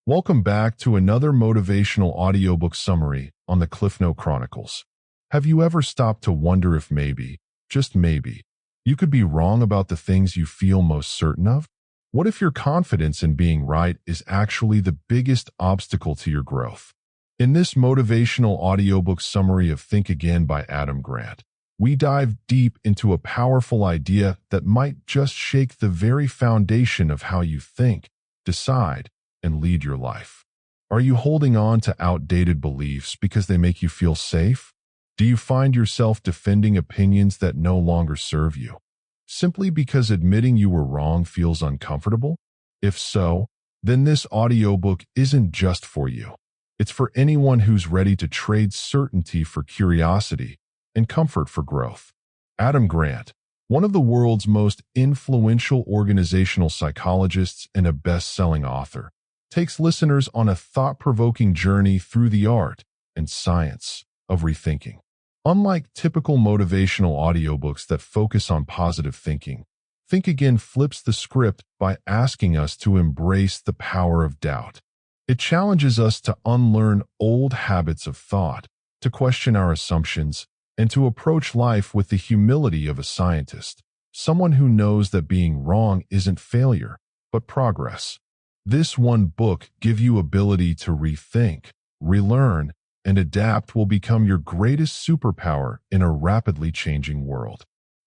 Welcome back to another motivational audiobook summary on the CliffNote Chronicles. Have you ever stopped to wonder if maybe, just maybe, you could be wrong about the things you feel most certain of? What if your confidence in being right is actually the biggest obstacle to your growth? In this motivational audiobook summary of Think Again by Adam Grant, we dive deep into a powerful idea that might just shake the very foundation of how you think, decide, and lead your life. Are you holding on to outdated beliefs because they make you feel safe? Do you find yourself defending opinions that no longer serve you, simply because admitting you were wrong feels uncomfortable? If so, then this audiobook isn't just for you. It's for anyone who's ready to trade certainty for curiosity and comfort for growth. Adam Grant, one of the world's most influential organizational psychologists and a best-selling author, takes listeners on a thought-provoking journey through the art and science of rethinking. Unlike typical motivational audiobooks that focus on positive thinking, Think Again flips the script by asking us to embrace the power of doubt. It challenges us to unlearn old habits of thought, to question our assumptions, and to approach life with the humility of a scientist, someone who knows that being wrong isn't failure, but progress. This one book gives you ability to rethink, relearn, and adapt will become your greatest superpower in a rapidly changing world.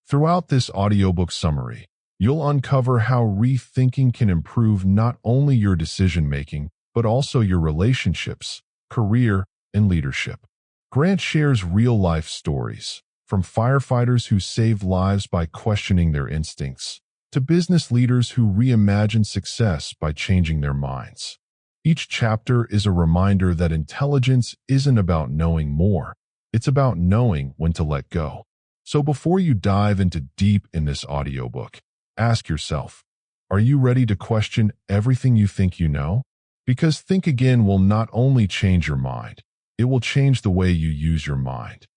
Throughout this audiobook summary, you'll uncover how rethinking can improve not only your decision-making, but also your relationships, career, and leadership. Grant shares real-life stories, from firefighters who saved lives by questioning their instincts, to business leaders who reimagine success by changing their minds. Each chapter is a reminder that intelligence isn't about knowing more, it's about knowing when to let go. So before you dive into deep in this audiobook, ask yourself, are you ready to question everything you think you know? Because Think Again will not only change your mind, it will change the way you use your mind.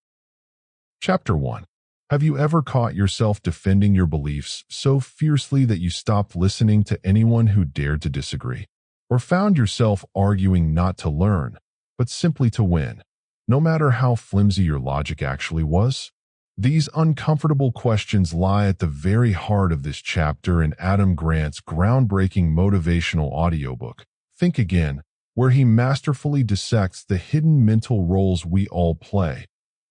Chapter 1. Have you ever caught yourself defending your beliefs so fiercely that you stopped listening to anyone who dared to disagree? Or found yourself arguing not to learn, but simply to win, no matter how flimsy your logic actually was? These uncomfortable questions lie at the very heart of this chapter in Adam Grant's groundbreaking motivational audiobook, Think Again, where he masterfully dissects the hidden mental roles we all play,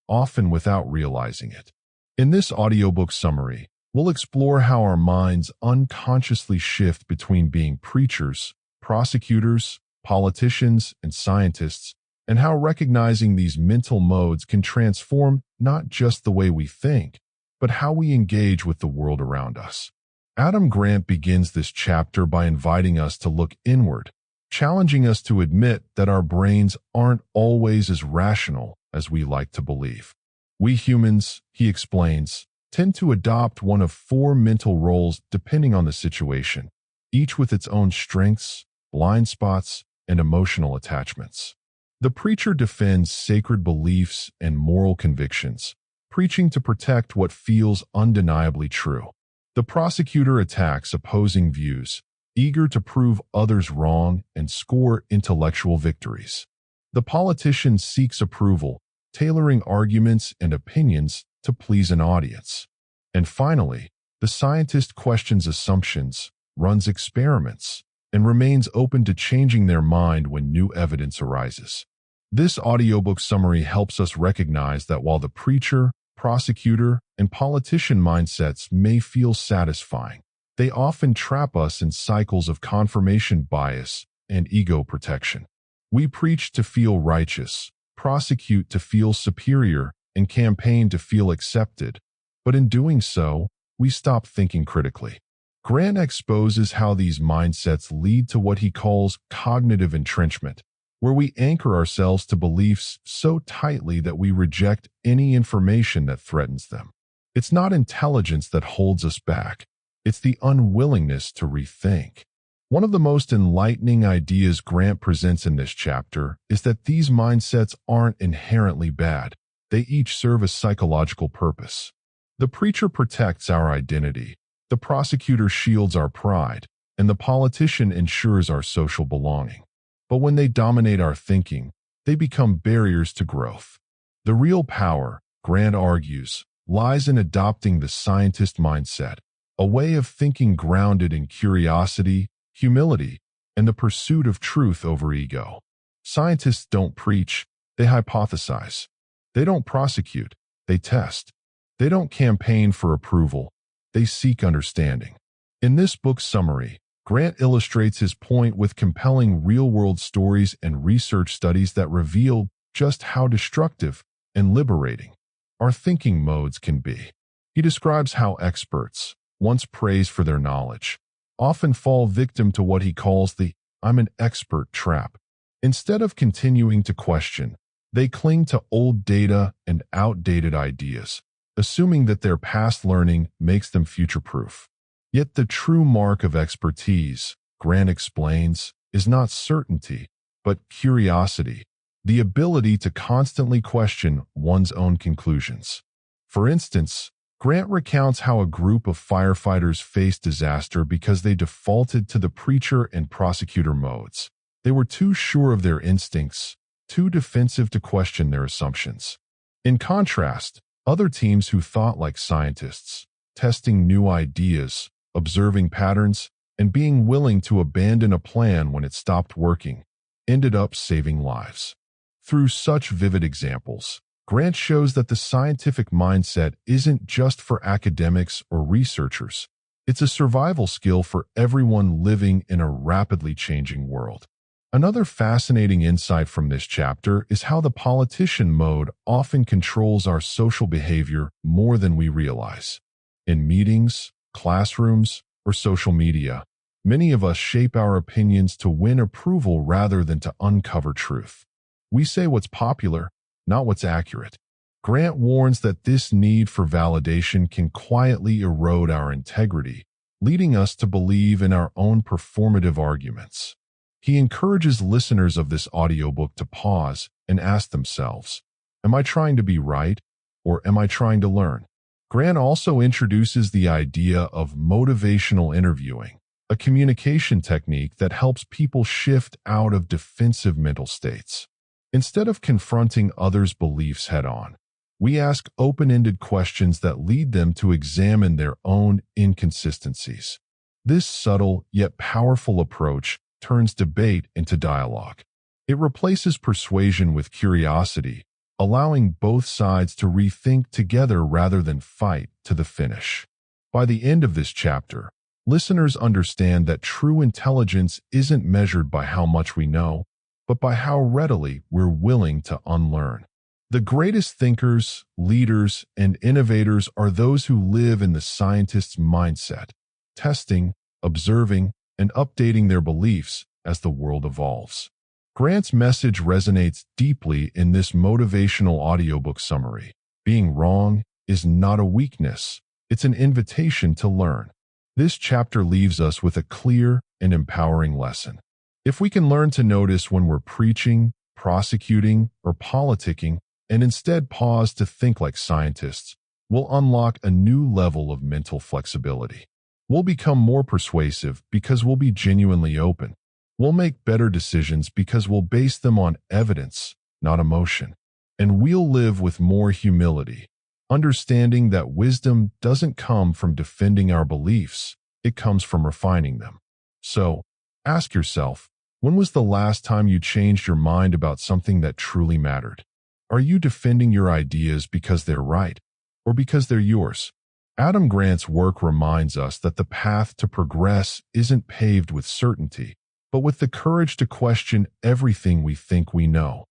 often without realizing it. In this audiobook summary, we'll explore how our minds unconsciously shift between being preachers, prosecutors, politicians, and scientists, and how recognizing these mental modes can transform not just the way we think, but how we engage with the world around us. Adam Grant begins this chapter by inviting us to look inward, challenging us to admit that our brains aren't always as rational as we like to believe. We humans, he explains, tend to adopt one of four mental roles depending on the situation, each with its own strengths, blind spots, and emotional attachments. The preacher defends sacred beliefs and moral convictions, preaching to protect what feels undeniably true. The prosecutor attacks opposing views, eager to prove others wrong and score intellectual victories. The politician seeks approval, tailoring arguments and opinions to please an audience. And finally, the scientist questions assumptions, runs experiments, and remains open to changing their mind when new evidence arises. This audiobook summary helps us recognize that while the preacher, prosecutor, and politician mindsets may feel satisfying, they often trap us in cycles of confirmation bias and ego protection. We preach to feel righteous, prosecute to feel superior, and campaign to feel accepted, but in doing so, we stop thinking critically. Grant exposes how these mindsets lead to what he calls cognitive entrenchment, where we anchor ourselves to beliefs so tightly that we reject any information that threatens them. It's not intelligence that holds us back, it's the unwillingness to rethink. One of the most enlightening ideas Grant presents in this chapter is that these mindsets aren't inherently bad. They each serve a psychological purpose. The preacher protects our identity, the prosecutor shields our pride, and the politician ensures our social belonging. But when they dominate our thinking, they become barriers to growth. The real power, Grant argues, lies in adopting the scientist mindset, a way of thinking grounded in curiosity, humility, and the pursuit of truth over ego. Scientists don't preach, they hypothesize. They don't prosecute, they test. They don't campaign for approval, they seek understanding. In this book's summary, Grant illustrates his point with compelling real-world stories and research studies that reveal just how destructive and liberating our thinking modes can be. He describes how experts, once praised for their knowledge, often fall victim to what he calls the "I'm an expert" trap. Instead of continuing to question, they cling to old data and outdated ideas, assuming that their past learning makes them future-proof. Yet the true mark of expertise, Grant explains, is not certainty, but curiosity, the ability to constantly question one's own conclusions. For instance, Grant recounts how a group of firefighters faced disaster because they defaulted to the preacher and prosecutor modes. They were too sure of their instincts, too defensive to question their assumptions. In contrast, other teams who thought like scientists, testing new ideas, observing patterns, and being willing to abandon a plan when it stopped working, ended up saving lives. Through such vivid examples, Grant shows that the scientific mindset isn't just for academics or researchers. It's a survival skill for everyone living in a rapidly changing world. Another fascinating insight from this chapter is how the politician mode often controls our social behavior more than we realize. In meetings, classrooms, or social media, many of us shape our opinions to win approval rather than to uncover truth. We say what's popular, not what's accurate. Grant warns that this need for validation can quietly erode our integrity, leading us to believe in our own performative arguments. He encourages listeners of this audiobook to pause and ask themselves, am I trying to be right, or am I trying to learn? Grant also introduces the idea of motivational interviewing, a communication technique that helps people shift out of defensive mental states. Instead of confronting others' beliefs head-on, we ask open-ended questions that lead them to examine their own inconsistencies. This subtle yet powerful approach turns debate into dialogue. It replaces persuasion with curiosity, allowing both sides to rethink together rather than fight to the finish. By the end of this chapter, listeners understand that true intelligence isn't measured by how much we know, but by how readily we're willing to unlearn. The greatest thinkers, leaders, and innovators are those who live in the scientist's mindset, testing, observing, and updating their beliefs as the world evolves. Grant's message resonates deeply in this motivational audiobook summary. Being wrong is not a weakness, it's an invitation to learn. This chapter leaves us with a clear and empowering lesson. If we can learn to notice when we're preaching, prosecuting, or politicking, and instead pause to think like scientists, we'll unlock a new level of mental flexibility. We'll become more persuasive because we'll be genuinely open. We'll make better decisions because we'll base them on evidence, not emotion. And we'll live with more humility, understanding that wisdom doesn't come from defending our beliefs, it comes from refining them. So, ask yourself, when was the last time you changed your mind about something that truly mattered? Are you defending your ideas because they're right, or because they're yours? Adam Grant's work reminds us that the path to progress isn't paved with certainty, but with the courage to question everything we think we know.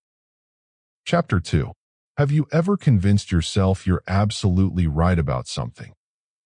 Chapter 2. Have you ever convinced yourself you're absolutely right about something,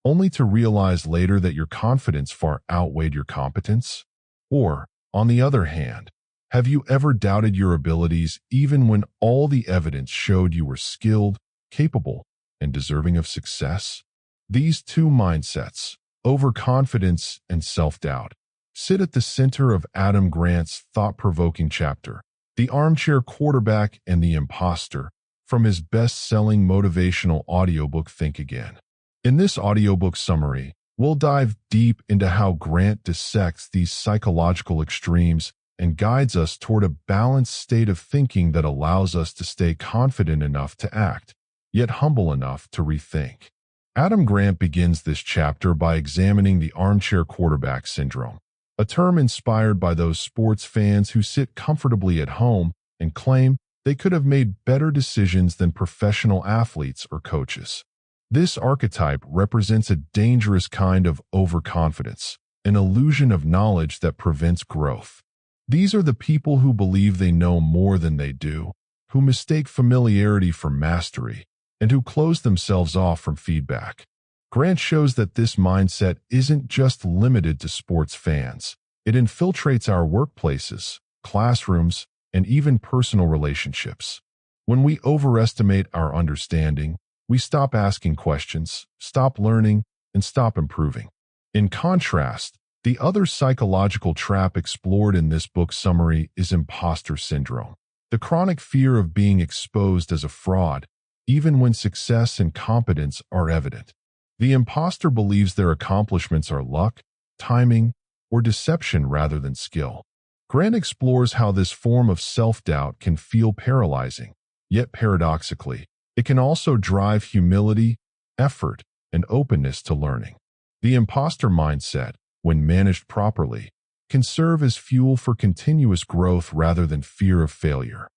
only to realize later that your confidence far outweighed your competence? Or, on the other hand, have you ever doubted your abilities even when all the evidence showed you were skilled, capable, and deserving of success? These two mindsets, overconfidence and self-doubt, sit at the center of Adam Grant's thought-provoking chapter, The Armchair Quarterback and the Imposter, from his best-selling motivational audiobook Think Again. In this audiobook summary, we'll dive deep into how Grant dissects these psychological extremes and guides us toward a balanced state of thinking that allows us to stay confident enough to act, yet humble enough to rethink. Adam Grant begins this chapter by examining the armchair quarterback syndrome, a term inspired by those sports fans who sit comfortably at home and claim they could have made better decisions than professional athletes or coaches. This archetype represents a dangerous kind of overconfidence, an illusion of knowledge that prevents growth. These are the people who believe they know more than they do, who mistake familiarity for mastery, and who close themselves off from feedback. Grant shows that this mindset isn't just limited to sports fans. It infiltrates our workplaces, classrooms, and even personal relationships. When we overestimate our understanding, we stop asking questions, stop learning, and stop improving. In contrast, the other psychological trap explored in this book summary is imposter syndrome, the chronic fear of being exposed as a fraud, even when success and competence are evident. The imposter believes their accomplishments are luck, timing, or deception rather than skill. Grant explores how this form of self-doubt can feel paralyzing, yet paradoxically, it can also drive humility, effort, and openness to learning. The imposter mindset, when managed properly, can serve as fuel for continuous growth rather than fear of failure.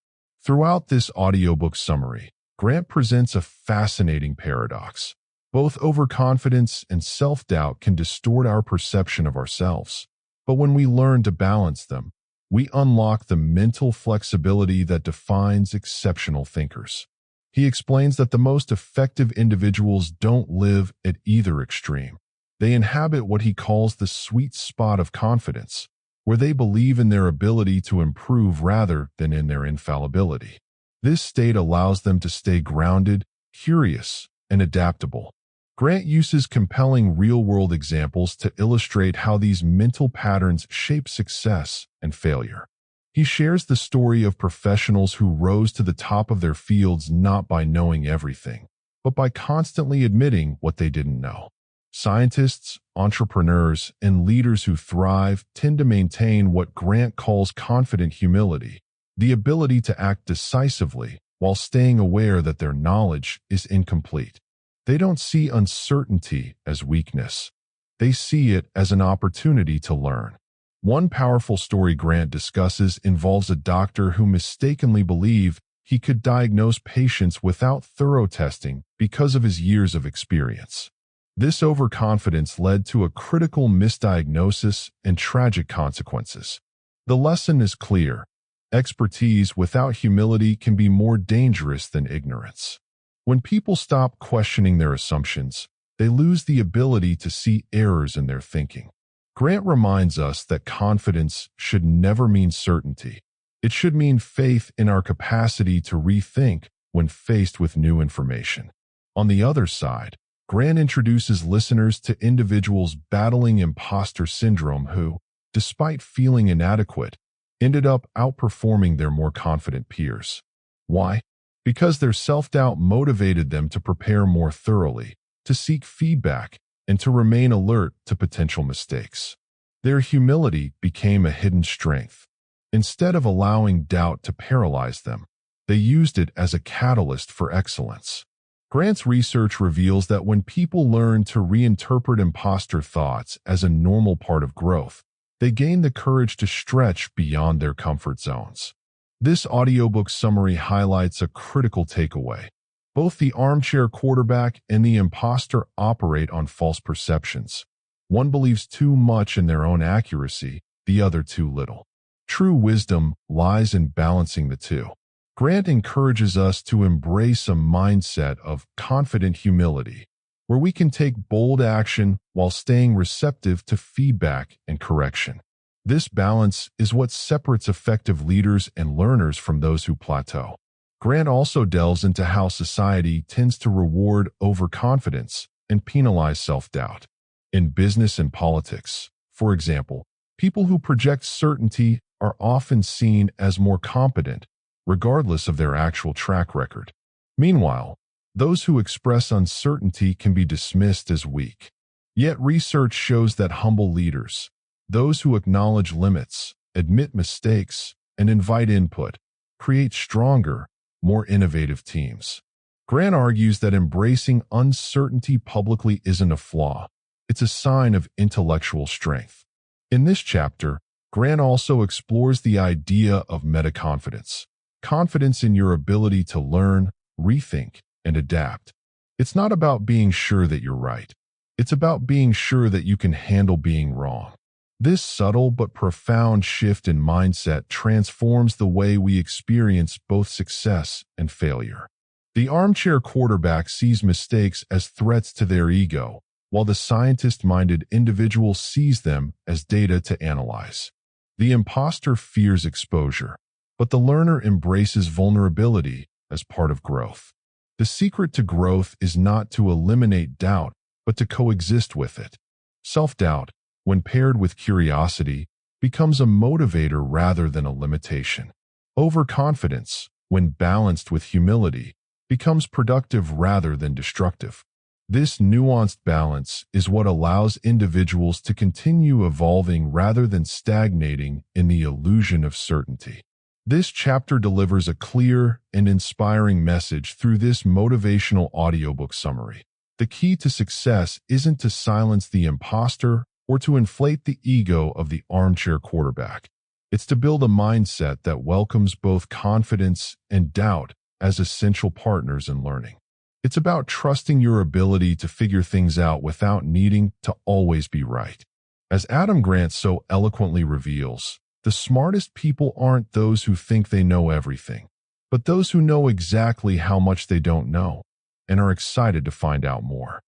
Throughout this audiobook summary, Grant presents a fascinating paradox. Both overconfidence and self-doubt can distort our perception of ourselves. But when we learn to balance them, we unlock the mental flexibility that defines exceptional thinkers. He explains that the most effective individuals don't live at either extreme. They inhabit what he calls the sweet spot of confidence, where they believe in their ability to improve rather than in their infallibility. This state allows them to stay grounded, curious, and adaptable. Grant uses compelling real-world examples to illustrate how these mental patterns shape success and failure. He shares the story of professionals who rose to the top of their fields not by knowing everything, but by constantly admitting what they didn't know. Scientists, entrepreneurs, and leaders who thrive tend to maintain what Grant calls confident humility, the ability to act decisively while staying aware that their knowledge is incomplete. They don't see uncertainty as weakness. They see it as an opportunity to learn. One powerful story Grant discusses involves a doctor who mistakenly believed he could diagnose patients without thorough testing because of his years of experience. This overconfidence led to a critical misdiagnosis and tragic consequences. The lesson is clear. Expertise without humility can be more dangerous than ignorance. When people stop questioning their assumptions, they lose the ability to see errors in their thinking. Grant reminds us that confidence should never mean certainty. It should mean faith in our capacity to rethink when faced with new information. On the other side, Grant introduces listeners to individuals battling imposter syndrome who, despite feeling inadequate, ended up outperforming their more confident peers. Why? Because their self-doubt motivated them to prepare more thoroughly, to seek feedback, and to remain alert to potential mistakes. Their humility became a hidden strength. Instead of allowing doubt to paralyze them, they used it as a catalyst for excellence. Grant's research reveals that when people learn to reinterpret imposter thoughts as a normal part of growth, they gain the courage to stretch beyond their comfort zones. This audiobook summary highlights a critical takeaway. Both the armchair quarterback and the imposter operate on false perceptions. One believes too much in their own accuracy, the other too little. True wisdom lies in balancing the two. Grant encourages us to embrace a mindset of confident humility, where we can take bold action while staying receptive to feedback and correction. This balance is what separates effective leaders and learners from those who plateau. Grant also delves into how society tends to reward overconfidence and penalize self-doubt. In business and politics, for example, people who project certainty are often seen as more competent, regardless of their actual track record. Meanwhile, those who express uncertainty can be dismissed as weak. Yet research shows that humble leaders, those who acknowledge limits admit mistakes, and invite input create stronger, more innovative teams. Grant argues that embracing uncertainty publicly isn't a flaw. It's a sign of intellectual strength. In this chapter, Grant also explores the idea of metaconfidence, confidence in your ability to learn, rethink, and adapt. It's not about being sure that you're right. It's about being sure that you can handle being wrong. This subtle but profound shift in mindset transforms the way we experience both success and failure. The armchair quarterback sees mistakes as threats to their ego, while the scientist-minded individual sees them as data to analyze. The imposter fears exposure, but the learner embraces vulnerability as part of growth. The secret to growth is not to eliminate doubt, but to coexist with it. Self-doubt, when paired with curiosity, becomes a motivator rather than a limitation. Overconfidence, when balanced with humility, becomes productive rather than destructive. This nuanced balance is what allows individuals to continue evolving rather than stagnating in the illusion of certainty. This chapter delivers a clear and inspiring message through this motivational audiobook summary. The key to success isn't to silence the imposter or to inflate the ego of the armchair quarterback. It's to build a mindset that welcomes both confidence and doubt as essential partners in learning. It's about trusting your ability to figure things out without needing to always be right. As Adam Grant so eloquently reveals, the smartest people aren't those who think they know everything, but those who know exactly how much they don't know and are excited to find out more.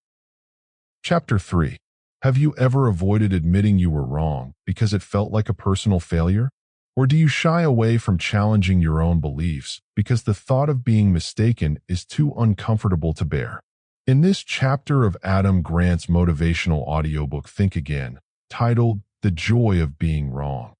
Chapter 3. Have you ever avoided admitting you were wrong because it felt like a personal failure? Or do you shy away from challenging your own beliefs because the thought of being mistaken is too uncomfortable to bear? In this chapter of Adam Grant's motivational audiobook Think Again, titled The Joy of Being Wrong,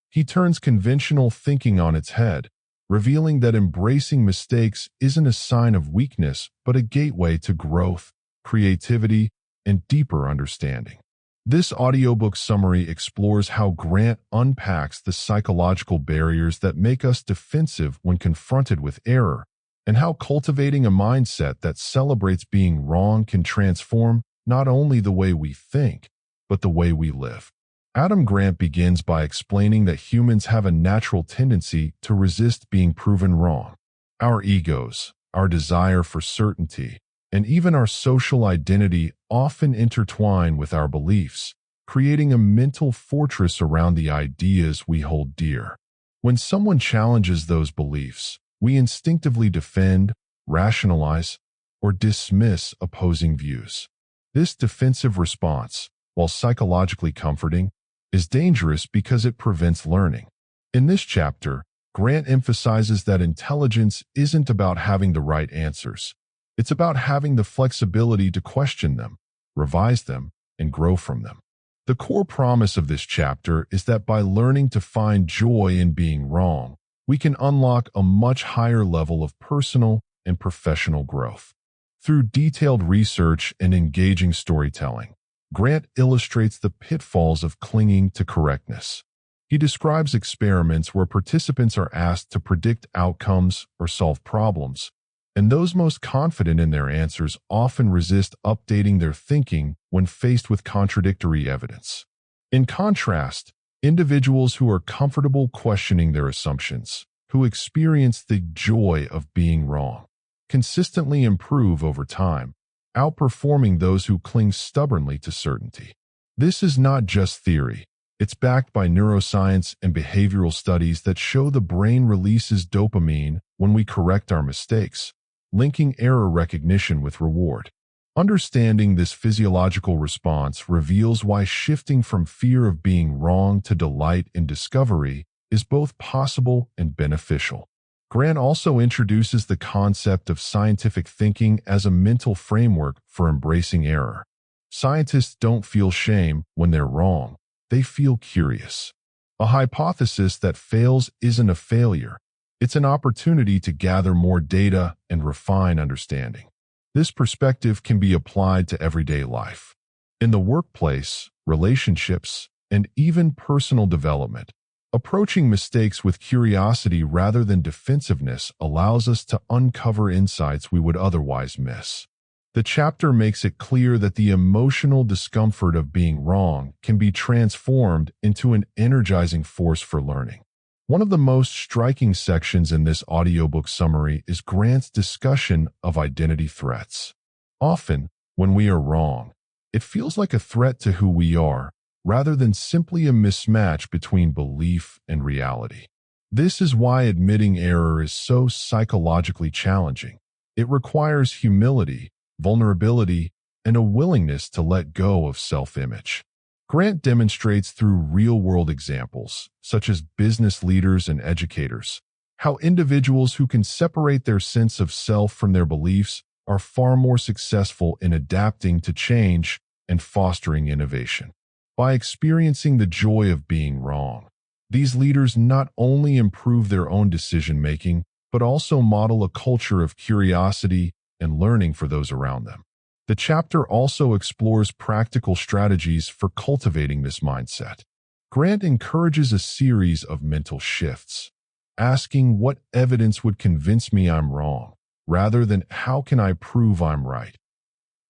he turns conventional thinking on its head, revealing that embracing mistakes isn't a sign of weakness but a gateway to growth, creativity, and deeper understanding. This audiobook summary explores how Grant unpacks the psychological barriers that make us defensive when confronted with error, and how cultivating a mindset that celebrates being wrong can transform not only the way we think, but the way we live. Adam Grant begins by explaining that humans have a natural tendency to resist being proven wrong. Our egos, our desire for certainty, and even our social identity often intertwine with our beliefs, creating a mental fortress around the ideas we hold dear. When someone challenges those beliefs, we instinctively defend, rationalize, or dismiss opposing views. This defensive response, while psychologically comforting, is dangerous because it prevents learning. In this chapter, Grant emphasizes that intelligence isn't about having the right answers. It's about having the flexibility to question them, revise them, and grow from them. The core promise of this chapter is that by learning to find joy in being wrong, we can unlock a much higher level of personal and professional growth. Through detailed research and engaging storytelling, Grant illustrates the pitfalls of clinging to correctness. He describes experiments where participants are asked to predict outcomes or solve problems, and those most confident in their answers often resist updating their thinking when faced with contradictory evidence. In contrast, individuals who are comfortable questioning their assumptions, who experience the joy of being wrong, consistently improve over time, outperforming those who cling stubbornly to certainty. This is not just theory. It's backed by neuroscience and behavioral studies that show the brain releases dopamine when we correct our mistakes, linking error recognition with reward. Understanding this physiological response reveals why shifting from fear of being wrong to delight in discovery is both possible and beneficial. Grant also introduces the concept of scientific thinking as a mental framework for embracing error. Scientists don't feel shame when they're wrong. They feel curious. A hypothesis that fails isn't a failure. It's an opportunity to gather more data and refine understanding. This perspective can be applied to everyday life. In the workplace, relationships, and even personal development, Approaching mistakes with curiosity rather than defensiveness allows us to uncover insights we would otherwise miss. The chapter makes it clear that the emotional discomfort of being wrong can be transformed into an energizing force for learning. One of the most striking sections in this audiobook summary is Grant's discussion of identity threats. Often, when we are wrong, it feels like a threat to who we are, rather than simply a mismatch between belief and reality. This is why admitting error is so psychologically challenging. It requires humility, vulnerability, and a willingness to let go of self-image. Grant demonstrates through real-world examples, such as business leaders and educators, how individuals who can separate their sense of self from their beliefs are far more successful in adapting to change and fostering innovation. By experiencing the joy of being wrong, these leaders not only improve their own decision-making, but also model a culture of curiosity and learning for those around them. The chapter also explores practical strategies for cultivating this mindset. Grant encourages a series of mental shifts, asking what evidence would convince me I'm wrong, rather than how can I prove I'm right.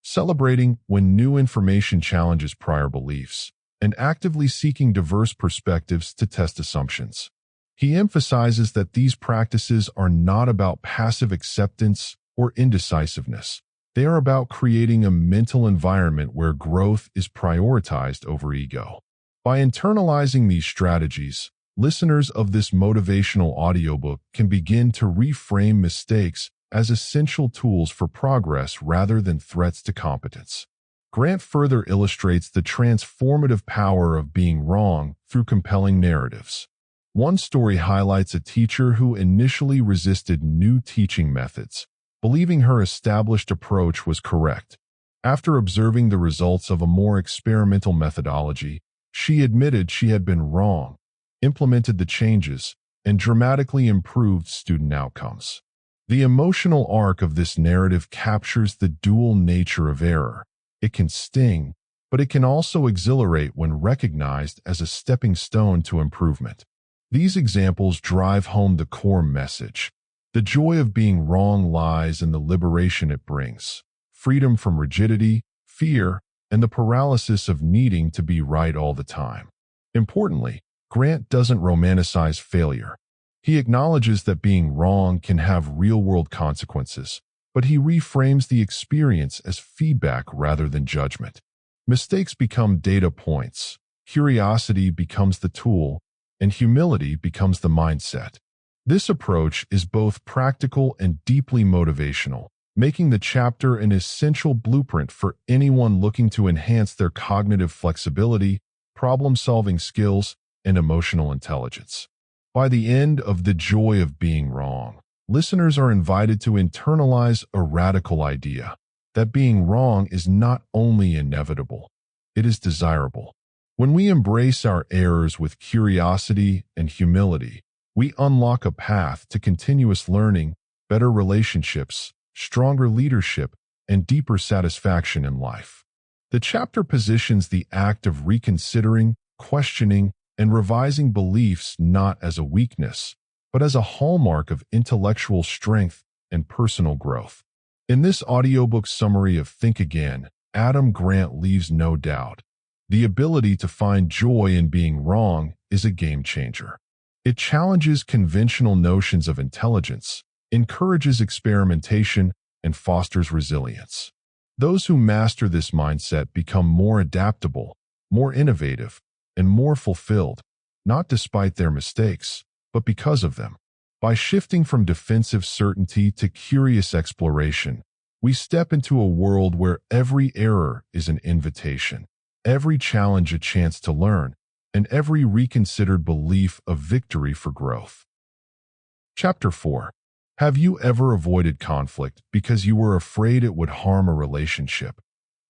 Celebrating when new information challenges prior beliefs, and actively seeking diverse perspectives to test assumptions. He emphasizes that these practices are not about passive acceptance or indecisiveness. They are about creating a mental environment where growth is prioritized over ego. By internalizing these strategies, listeners of this motivational audiobook can begin to reframe mistakes as essential tools for progress rather than threats to competence. Grant further illustrates the transformative power of being wrong through compelling narratives. One story highlights a teacher who initially resisted new teaching methods, believing her established approach was correct. After observing the results of a more experimental methodology, she admitted she had been wrong, implemented the changes, and dramatically improved student outcomes. The emotional arc of this narrative captures the dual nature of error. It can sting, but it can also exhilarate when recognized as a stepping stone to improvement. These examples drive home the core message. The joy of being wrong lies in the liberation it brings, freedom from rigidity, fear, and the paralysis of needing to be right all the time. Importantly, Grant doesn't romanticize failure. He acknowledges that being wrong can have real-world consequences, but he reframes the experience as feedback rather than judgment. Mistakes become data points, curiosity becomes the tool, and humility becomes the mindset. This approach is both practical and deeply motivational, making the chapter an essential blueprint for anyone looking to enhance their cognitive flexibility, problem-solving skills, and emotional intelligence. By the end of The Joy of Being Wrong, listeners are invited to internalize a radical idea that being wrong is not only inevitable, it is desirable. When we embrace our errors with curiosity and humility, we unlock a path to continuous learning, better relationships, stronger leadership, and deeper satisfaction in life. The chapter positions the act of reconsidering, questioning, and revising beliefs not as a weakness, but as a hallmark of intellectual strength and personal growth. In this audiobook summary of Think Again, Adam Grant leaves no doubt. The ability to find joy in being wrong is a game changer. It challenges conventional notions of intelligence, encourages experimentation, and fosters resilience. Those who master this mindset become more adaptable, more innovative, and more fulfilled, not despite their mistakes, but because of them. By shifting from defensive certainty to curious exploration, we step into a world where every error is an invitation, every challenge a chance to learn, and every reconsidered belief a victory for growth. Chapter 4. Have you ever avoided conflict because you were afraid it would harm a relationship,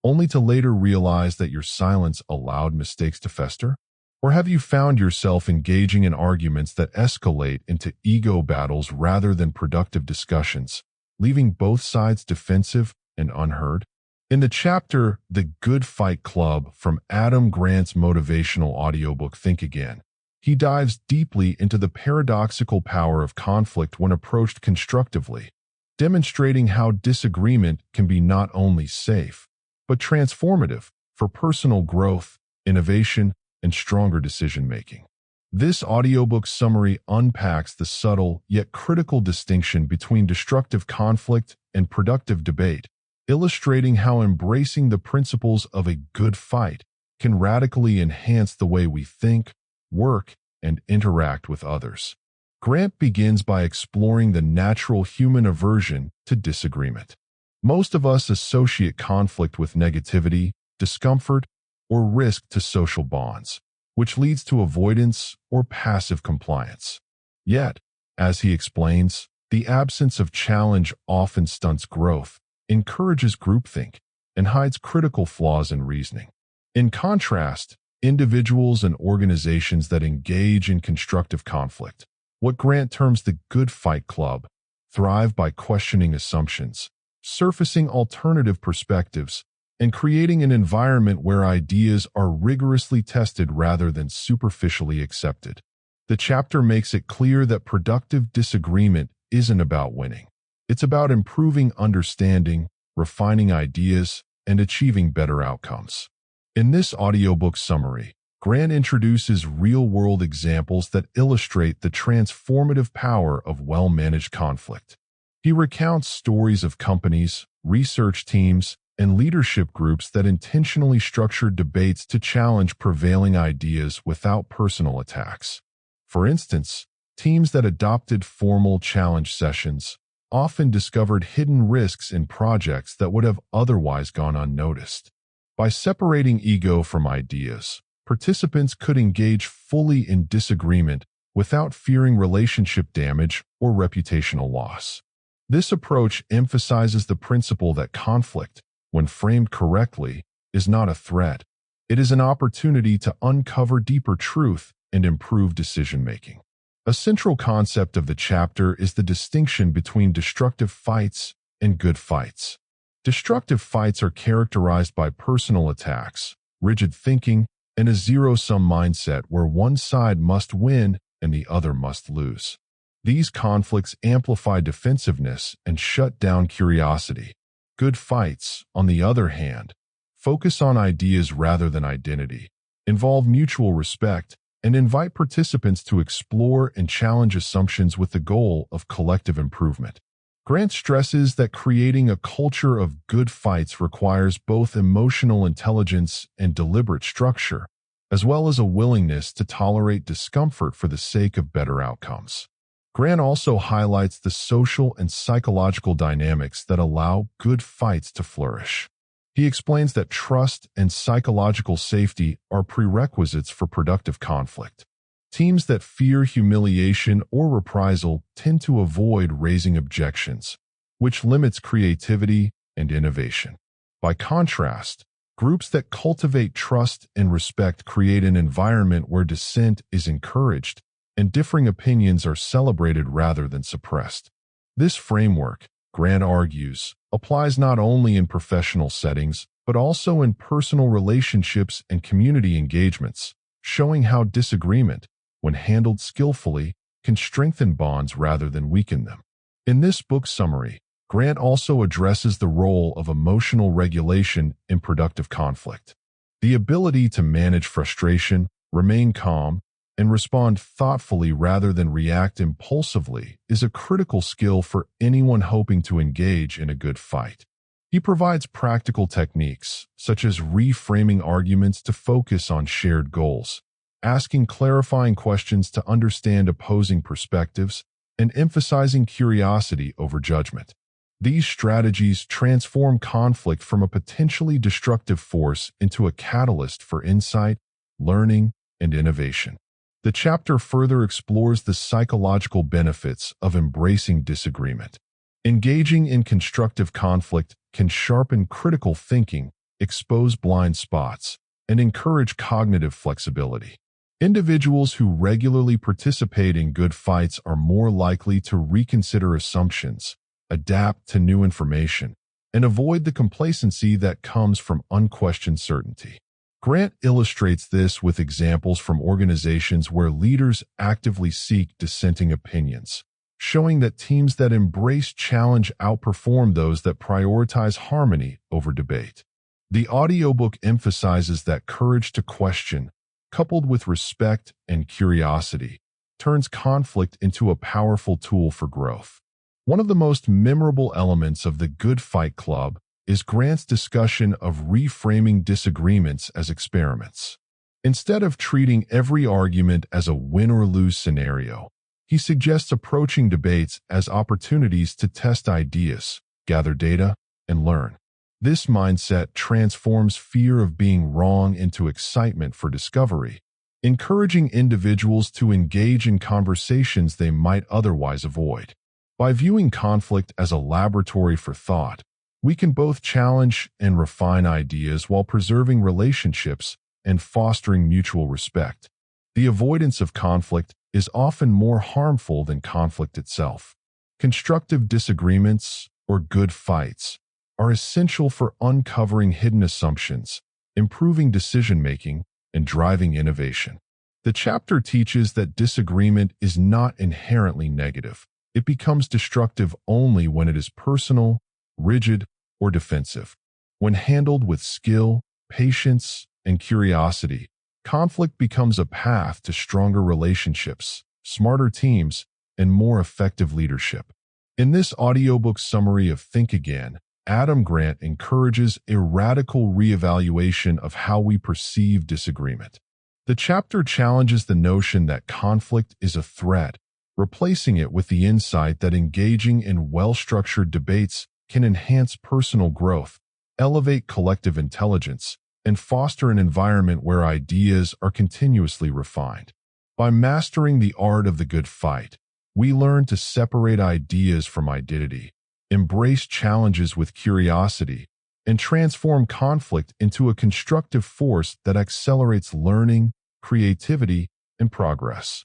only to later realize that your silence allowed mistakes to fester? Or have you found yourself engaging in arguments that escalate into ego battles rather than productive discussions, leaving both sides defensive and unheard? In the chapter, The Good Fight Club from Adam Grant's motivational audiobook Think Again, He dives deeply into the paradoxical power of conflict when approached constructively, demonstrating how disagreement can be not only safe, but transformative for personal growth, innovation, and stronger decision-making. This audiobook summary unpacks the subtle yet critical distinction between destructive conflict and productive debate, illustrating how embracing the principles of a good fight can radically enhance the way we think, work, and interact with others. Grant begins by exploring the natural human aversion to disagreement. Most of us associate conflict with negativity, discomfort, or risk to social bonds, which leads to avoidance or passive compliance. Yet, as he explains, the absence of challenge often stunts growth, encourages groupthink, and hides critical flaws in reasoning. In contrast, individuals and organizations that engage in constructive conflict, what Grant terms the good fight club, thrive by questioning assumptions, surfacing alternative perspectives, and creating an environment where ideas are rigorously tested rather than superficially accepted. The chapter makes it clear that productive disagreement isn't about winning. It's about improving understanding, refining ideas, and achieving better outcomes. In this audiobook summary, Grant introduces real-world examples that illustrate the transformative power of well-managed conflict. He recounts stories of companies, research teams, and leadership groups that intentionally structured debates to challenge prevailing ideas without personal attacks. For instance, teams that adopted formal challenge sessions often discovered hidden risks in projects that would have otherwise gone unnoticed. By separating ego from ideas, participants could engage fully in disagreement without fearing relationship damage or reputational loss. This approach emphasizes the principle that conflict, when framed correctly, is not a threat. It is an opportunity to uncover deeper truth and improve decision-making. A central concept of the chapter is the distinction between destructive fights and good fights. Destructive fights are characterized by personal attacks, rigid thinking, and a zero-sum mindset where one side must win and the other must lose. These conflicts amplify defensiveness and shut down curiosity. Good fights, on the other hand, focus on ideas rather than identity, involve mutual respect, and invite participants to explore and challenge assumptions with the goal of collective improvement. Grant stresses that creating a culture of good fights requires both emotional intelligence and deliberate structure, as well as a willingness to tolerate discomfort for the sake of better outcomes. Grant also highlights the social and psychological dynamics that allow good fights to flourish. He explains that trust and psychological safety are prerequisites for productive conflict. Teams that fear humiliation or reprisal tend to avoid raising objections, which limits creativity and innovation. By contrast, groups that cultivate trust and respect create an environment where dissent is encouraged and differing opinions are celebrated rather than suppressed. This framework, Grant argues, applies not only in professional settings, but also in personal relationships and community engagements, showing how disagreement, when handled skillfully, can strengthen bonds rather than weaken them. In this book summary, Grant also addresses the role of emotional regulation in productive conflict. The ability to manage frustration, remain calm, and respond thoughtfully rather than react impulsively is a critical skill for anyone hoping to engage in a good fight. He provides practical techniques, such as reframing arguments to focus on shared goals, asking clarifying questions to understand opposing perspectives, and emphasizing curiosity over judgment. These strategies transform conflict from a potentially destructive force into a catalyst for insight, learning, and innovation. The chapter further explores the psychological benefits of embracing disagreement. Engaging in constructive conflict can sharpen critical thinking, expose blind spots, and encourage cognitive flexibility. Individuals who regularly participate in good fights are more likely to reconsider assumptions, adapt to new information, and avoid the complacency that comes from unquestioned certainty. Grant illustrates this with examples from organizations where leaders actively seek dissenting opinions, showing that teams that embrace challenge outperform those that prioritize harmony over debate. The audiobook emphasizes that courage to question, coupled with respect and curiosity, turns conflict into a powerful tool for growth. One of the most memorable elements of the Good Fight Club is Grant's discussion of reframing disagreements as experiments. Instead of treating every argument as a win-or-lose scenario, he suggests approaching debates as opportunities to test ideas, gather data, and learn. This mindset transforms fear of being wrong into excitement for discovery, encouraging individuals to engage in conversations they might otherwise avoid. By viewing conflict as a laboratory for thought, we can both challenge and refine ideas while preserving relationships and fostering mutual respect. The avoidance of conflict is often more harmful than conflict itself. Constructive disagreements, or good fights, are essential for uncovering hidden assumptions, improving decision-making, and driving innovation. The chapter teaches that disagreement is not inherently negative. It becomes destructive only when it is personal, rigid, or defensive. When handled with skill, patience, and curiosity, conflict becomes a path to stronger relationships, smarter teams, and more effective leadership. In this audiobook summary of Think Again, Adam Grant encourages a radical reevaluation of how we perceive disagreement. The chapter challenges the notion that conflict is a threat, replacing it with the insight that engaging in well-structured debates can enhance personal growth, elevate collective intelligence, and foster an environment where ideas are continuously refined. By mastering the art of the good fight, we learn to separate ideas from identity, embrace challenges with curiosity, and transform conflict into a constructive force that accelerates learning, creativity, and progress.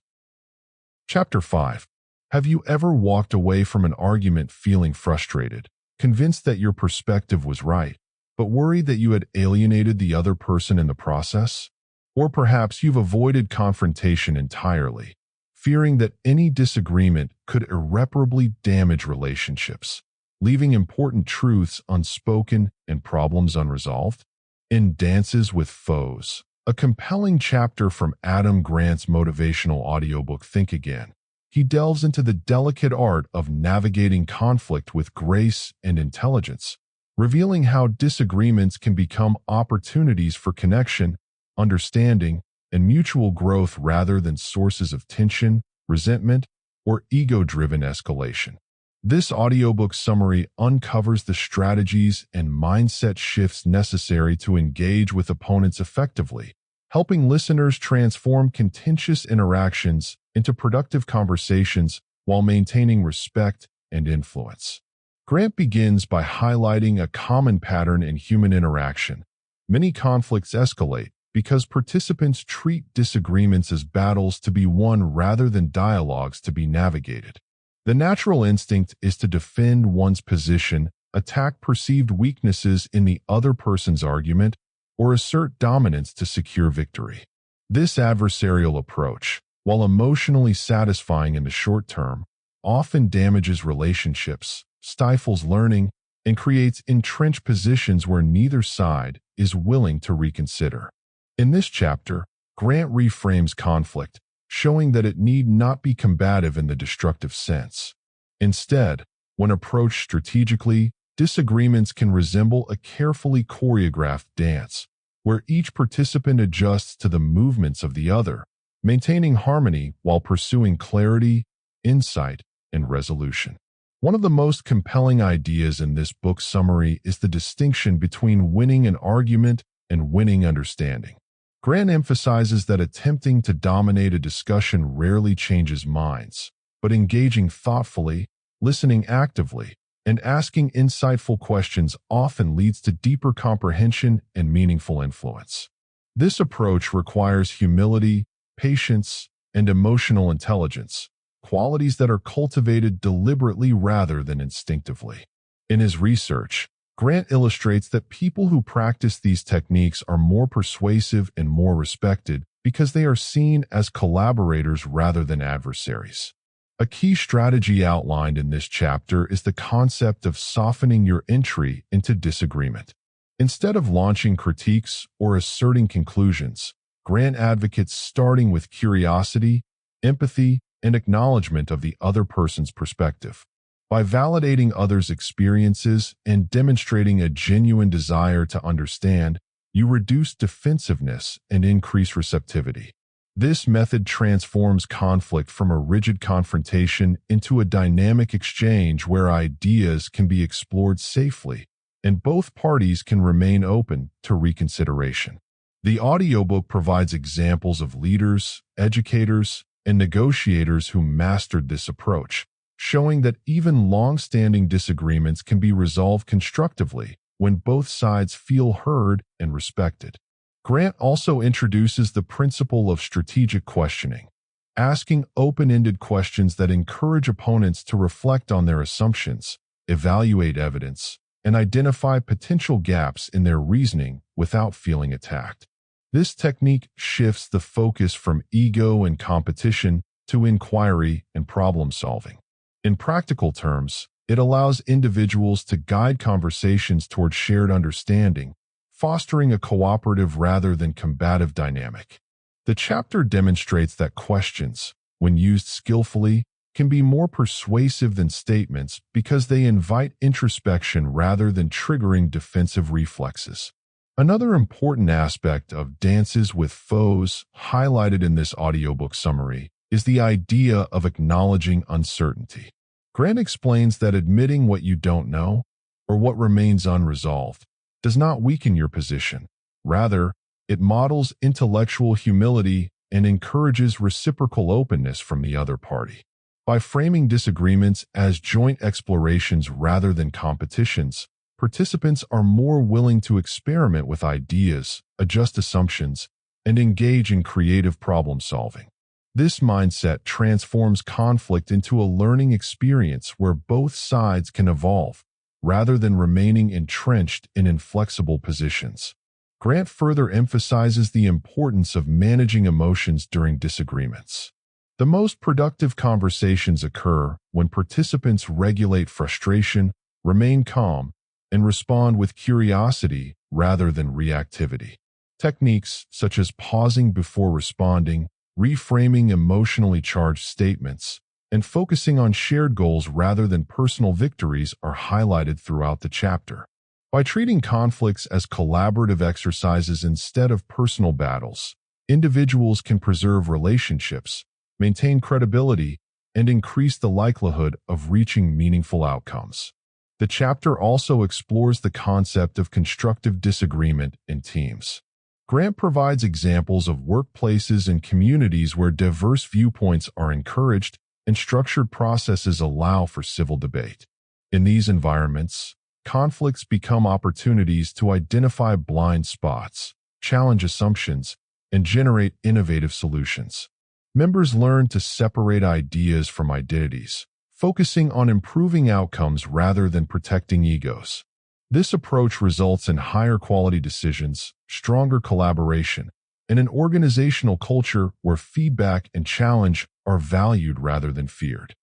Chapter 5. Have you ever walked away from an argument feeling frustrated, convinced that your perspective was right, but worried that you had alienated the other person in the process? Or perhaps you've avoided confrontation entirely, fearing that any disagreement could irreparably damage relationships, leaving important truths unspoken and problems unresolved? In Dances with Foes, a compelling chapter from Adam Grant's motivational audiobook Think Again, he delves into the delicate art of navigating conflict with grace and intelligence, revealing how disagreements can become opportunities for connection, understanding, and mutual growth rather than sources of tension, resentment, or ego-driven escalation. This audiobook summary uncovers the strategies and mindset shifts necessary to engage with opponents effectively, helping listeners transform contentious interactions into productive conversations while maintaining respect and influence. Grant begins by highlighting a common pattern in human interaction. Many conflicts escalate because participants treat disagreements as battles to be won rather than dialogues to be navigated. The natural instinct is to defend one's position, attack perceived weaknesses in the other person's argument, or assert dominance to secure victory. This adversarial approach, while emotionally satisfying in the short term, often damages relationships, stifles learning, and creates entrenched positions where neither side is willing to reconsider. In this chapter, Grant reframes conflict, showing that it need not be combative in the destructive sense. Instead, when approached strategically, disagreements can resemble a carefully choreographed dance, where each participant adjusts to the movements of the other, maintaining harmony while pursuing clarity, insight, and resolution. One of the most compelling ideas in this book summary is the distinction between winning an argument and winning understanding. Grant emphasizes that attempting to dominate a discussion rarely changes minds, but engaging thoughtfully, listening actively, and asking insightful questions often leads to deeper comprehension and meaningful influence. This approach requires humility, patience, and emotional intelligence, qualities that are cultivated deliberately rather than instinctively. In his research, Grant illustrates that people who practice these techniques are more persuasive and more respected because they are seen as collaborators rather than adversaries. A key strategy outlined in this chapter is the concept of softening your entry into disagreement. Instead of launching critiques or asserting conclusions, Grant advocates starting with curiosity, empathy, and acknowledgement of the other person's perspective. By validating others' experiences and demonstrating a genuine desire to understand, you reduce defensiveness and increase receptivity. This method transforms conflict from a rigid confrontation into a dynamic exchange where ideas can be explored safely, and both parties can remain open to reconsideration. The audiobook provides examples of leaders, educators, and negotiators who mastered this approach, showing that even long-standing disagreements can be resolved constructively when both sides feel heard and respected. Grant also introduces the principle of strategic questioning, asking open-ended questions that encourage opponents to reflect on their assumptions, evaluate evidence, and identify potential gaps in their reasoning without feeling attacked. This technique shifts the focus from ego and competition to inquiry and problem-solving. In practical terms, it allows individuals to guide conversations toward shared understanding, fostering a cooperative rather than combative dynamic. The chapter demonstrates that questions, when used skillfully, can be more persuasive than statements because they invite introspection rather than triggering defensive reflexes. Another important aspect of Dances with Foes, highlighted in this audiobook summary, is the idea of acknowledging uncertainty. Grant explains that admitting what you don't know, or what remains unresolved, does not weaken your position. Rather, it models intellectual humility and encourages reciprocal openness from the other party. By framing disagreements as joint explorations rather than competitions, participants are more willing to experiment with ideas, adjust assumptions, and engage in creative problem-solving. This mindset transforms conflict into a learning experience where both sides can evolve, rather than remaining entrenched in inflexible positions. Grant further emphasizes the importance of managing emotions during disagreements. The most productive conversations occur when participants regulate frustration, remain calm, and respond with curiosity rather than reactivity. Techniques such as pausing before responding, reframing emotionally charged statements, and focusing on shared goals rather than personal victories are highlighted throughout the chapter. By treating conflicts as collaborative exercises instead of personal battles, individuals can preserve relationships, maintain credibility, and increase the likelihood of reaching meaningful outcomes. The chapter also explores the concept of constructive disagreement in teams. Grant provides examples of workplaces and communities where diverse viewpoints are encouraged and structured processes allow for civil debate. In these environments, conflicts become opportunities to identify blind spots, challenge assumptions, and generate innovative solutions. Members learn to separate ideas from identities, focusing on improving outcomes rather than protecting egos. This approach results in higher quality decisions, stronger collaboration, and an organizational culture where feedback and challenge are valued rather than feared.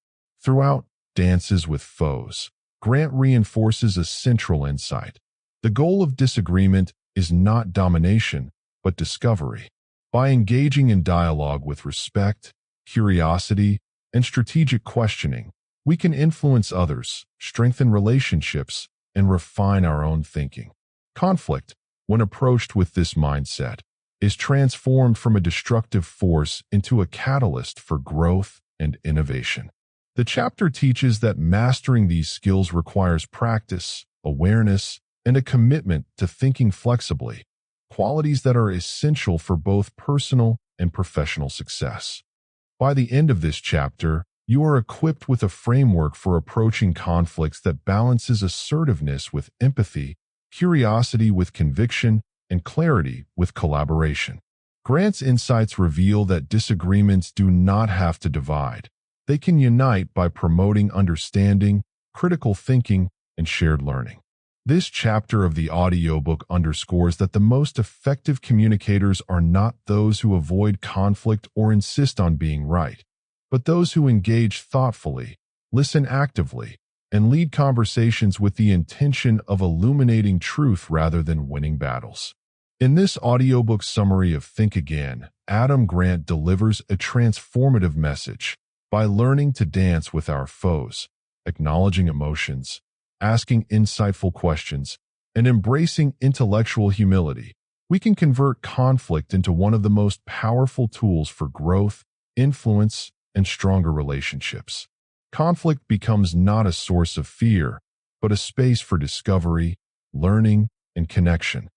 Throughout Dances with Foes, Grant reinforces a central insight. The goal of disagreement is not domination, but discovery. By engaging in dialogue with respect, curiosity, and strategic questioning, we can influence others, strengthen relationships, and refine our own thinking. Conflict, when approached with this mindset, is transformed from a destructive force into a catalyst for growth and innovation. The chapter teaches that mastering these skills requires practice, awareness, and a commitment to thinking flexibly, qualities that are essential for both personal and professional success. By the end of this chapter, you are equipped with a framework for approaching conflicts that balances assertiveness with empathy, curiosity with conviction, and clarity with collaboration. Grant's insights reveal that disagreements do not have to divide. They can unite by promoting understanding, critical thinking, and shared learning. This chapter of the audiobook underscores that the most effective communicators are not those who avoid conflict or insist on being right, but those who engage thoughtfully, listen actively, and lead conversations with the intention of illuminating truth rather than winning battles. In this audiobook summary of Think Again, Adam Grant delivers a transformative message. By learning to dance with our foes, acknowledging emotions, asking insightful questions, and embracing intellectual humility, we can convert conflict into one of the most powerful tools for growth, influence, and stronger relationships. Conflict becomes not a source of fear, but a space for discovery, learning, and connection.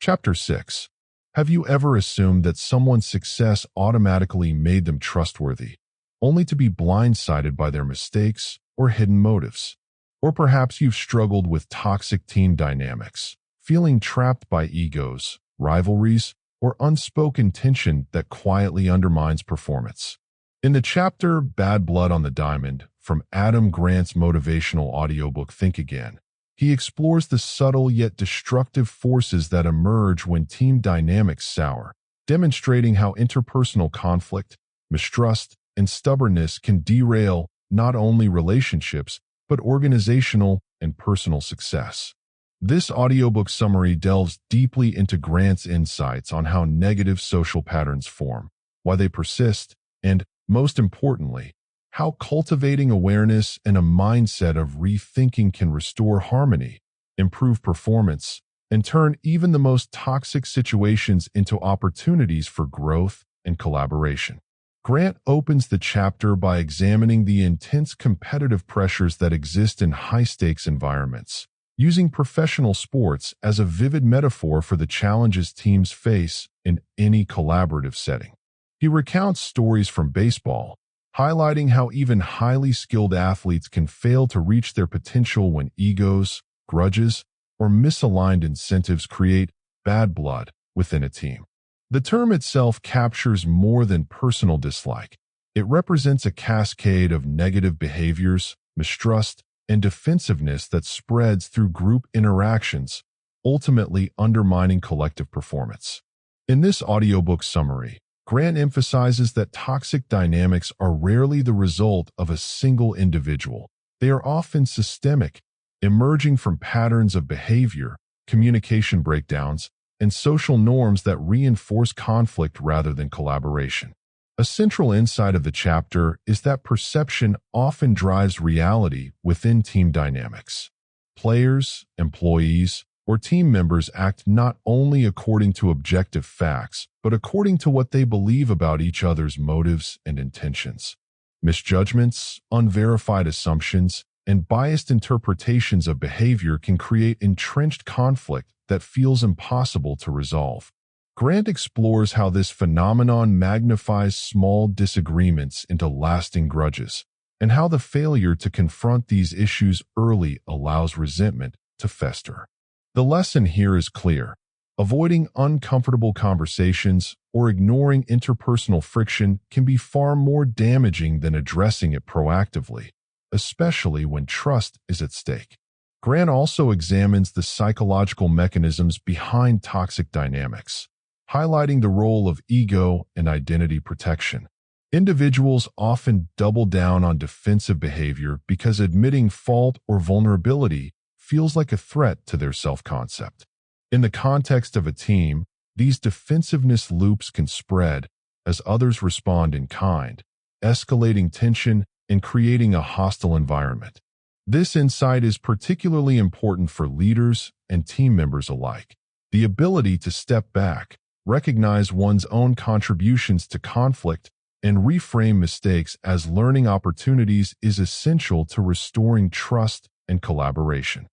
Chapter 6. Have you ever assumed that someone's success automatically made them trustworthy, only to be blindsided by their mistakes or hidden motives? Or perhaps you've struggled with toxic team dynamics, feeling trapped by egos, rivalries, or unspoken tension that quietly undermines performance. In the chapter Bad Blood on the Diamond, from Adam Grant's motivational audiobook Think Again, he explores the subtle yet destructive forces that emerge when team dynamics sour, demonstrating how interpersonal conflict, mistrust, and stubbornness can derail not only relationships, but organizational and personal success. This audiobook summary delves deeply into Grant's insights on how negative social patterns form, why they persist, and, most importantly, how cultivating awareness and a mindset of rethinking can restore harmony, improve performance, and turn even the most toxic situations into opportunities for growth and collaboration. Grant opens the chapter by examining the intense competitive pressures that exist in high-stakes environments, using professional sports as a vivid metaphor for the challenges teams face in any collaborative setting. He recounts stories from baseball, highlighting how even highly skilled athletes can fail to reach their potential when egos, grudges, or misaligned incentives create bad blood within a team. The term itself captures more than personal dislike. It represents a cascade of negative behaviors, mistrust, and defensiveness that spreads through group interactions, ultimately undermining collective performance. In this audiobook summary, Grant emphasizes that toxic dynamics are rarely the result of a single individual. They are often systemic, emerging from patterns of behavior, communication breakdowns, and social norms that reinforce conflict rather than collaboration. A central insight of the chapter is that perception often drives reality within team dynamics. Players, employees, or team members act not only according to objective facts, but according to what they believe about each other's motives and intentions. Misjudgments, unverified assumptions, and biased interpretations of behavior can create entrenched conflict that feels impossible to resolve. Grant explores how this phenomenon magnifies small disagreements into lasting grudges, and how the failure to confront these issues early allows resentment to fester. The lesson here is clear. Avoiding uncomfortable conversations or ignoring interpersonal friction can be far more damaging than addressing it proactively, especially when trust is at stake. Grant also examines the psychological mechanisms behind toxic dynamics, highlighting the role of ego and identity protection. Individuals often double down on defensive behavior because admitting fault or vulnerability feels like a threat to their self-concept. In the context of a team, these defensiveness loops can spread as others respond in kind, escalating tension and creating a hostile environment. This insight is particularly important for leaders and team members alike. The ability to step back, recognize one's own contributions to conflict, and reframe mistakes as learning opportunities is essential to restoring trust and collaboration.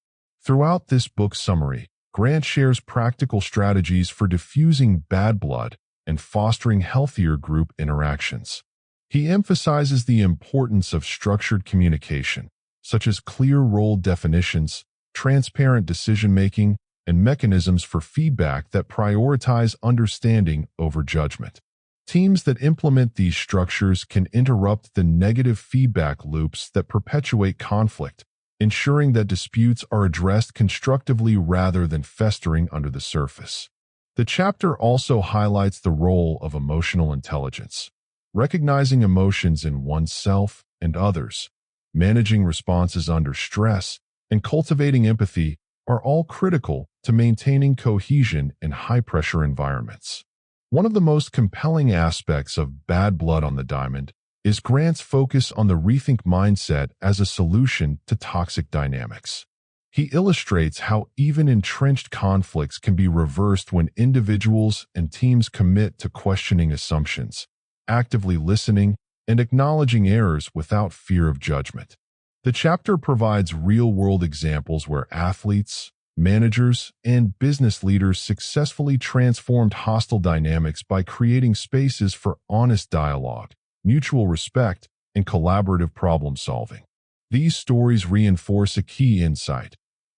Throughout this book summary, Grant shares practical strategies for diffusing bad blood and fostering healthier group interactions. He emphasizes the importance of structured communication, such as clear role definitions, transparent decision-making, and mechanisms for feedback that prioritize understanding over judgment. Teams that implement these structures can interrupt the negative feedback loops that perpetuate conflict, ensuring that disputes are addressed constructively rather than festering under the surface. The chapter also highlights the role of emotional intelligence, recognizing emotions in oneself and others, managing responses under stress, and cultivating empathy are all critical to maintaining cohesion in high-pressure environments. One of the most compelling aspects of Bad Blood on the Diamond is Grant's focus on the rethink mindset as a solution to toxic dynamics. He illustrates how even entrenched conflicts can be reversed when individuals and teams commit to questioning assumptions, actively listening, and acknowledging errors without fear of judgment. The chapter provides real-world examples where athletes, managers, and business leaders successfully transformed hostile dynamics by creating spaces for honest dialogue, mutual respect, and collaborative problem-solving. These stories reinforce a key insight.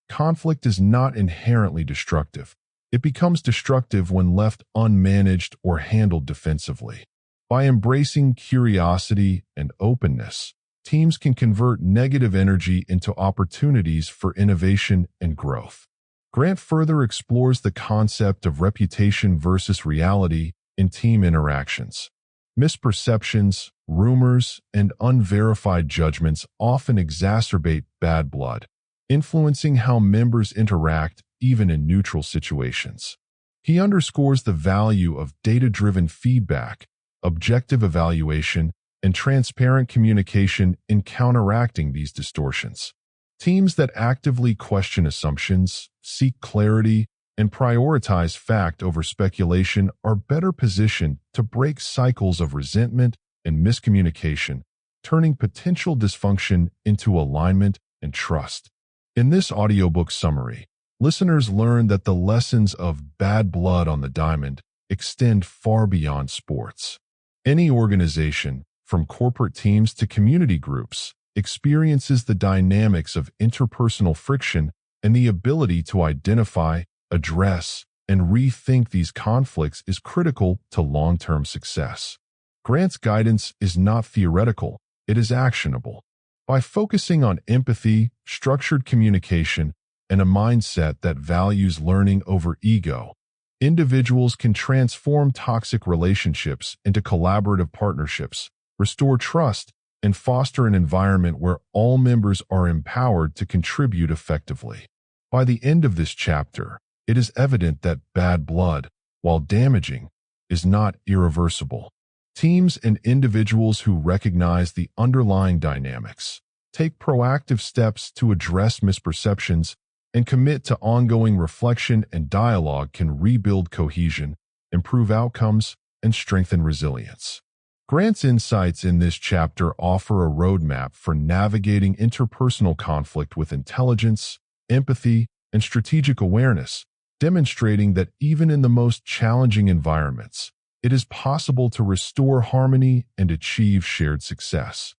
Conflict is not inherently destructive. It becomes destructive when left unmanaged or handled defensively. By embracing curiosity and openness, teams can convert negative energy into opportunities for innovation and growth. Grant further explores the concept of reputation versus reality in team interactions. Misperceptions, rumors, and unverified judgments often exacerbate bad blood, influencing how members interact even in neutral situations. He underscores the value of data-driven feedback, objective evaluation, and transparent communication in counteracting these distortions. Teams that actively question assumptions, seek clarity, and prioritize fact over speculation are better positioned to break cycles of resentment and miscommunication, turning potential dysfunction into alignment and trust. In this audiobook summary, listeners learn that the lessons of Bad Blood on the Diamond extend far beyond sports. Any organization, from corporate teams to community groups, experiences the dynamics of interpersonal friction and the ability to identify, address, and rethink these conflicts is critical to long-term success. Grant's guidance is not theoretical, it is actionable. By focusing on empathy, structured communication, and a mindset that values learning over ego, individuals can transform toxic relationships into collaborative partnerships, restore trust, and foster an environment where all members are empowered to contribute effectively. By the end of this chapter, it is evident that bad blood, while damaging, is not irreversible. Teams and individuals who recognize the underlying dynamics, take proactive steps to address misperceptions, and commit to ongoing reflection and dialogue can rebuild cohesion, improve outcomes, and strengthen resilience. Grant's insights in this chapter offer a roadmap for navigating interpersonal conflict with intelligence, empathy, and strategic awareness, demonstrating that even in the most challenging environments, it is possible to restore harmony and achieve shared success.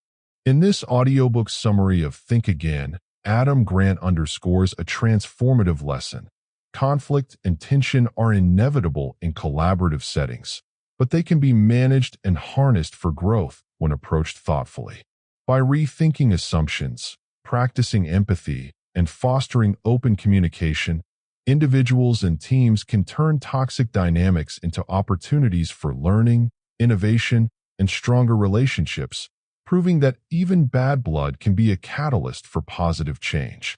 In this audiobook summary of Think Again, Adam Grant underscores a transformative lesson. Conflict and tension are inevitable in collaborative settings, but they can be managed and harnessed for growth when approached thoughtfully. By rethinking assumptions, practicing empathy, and fostering open communication, individuals and teams can turn toxic dynamics into opportunities for learning, innovation, and stronger relationships, proving that even bad blood can be a catalyst for positive change.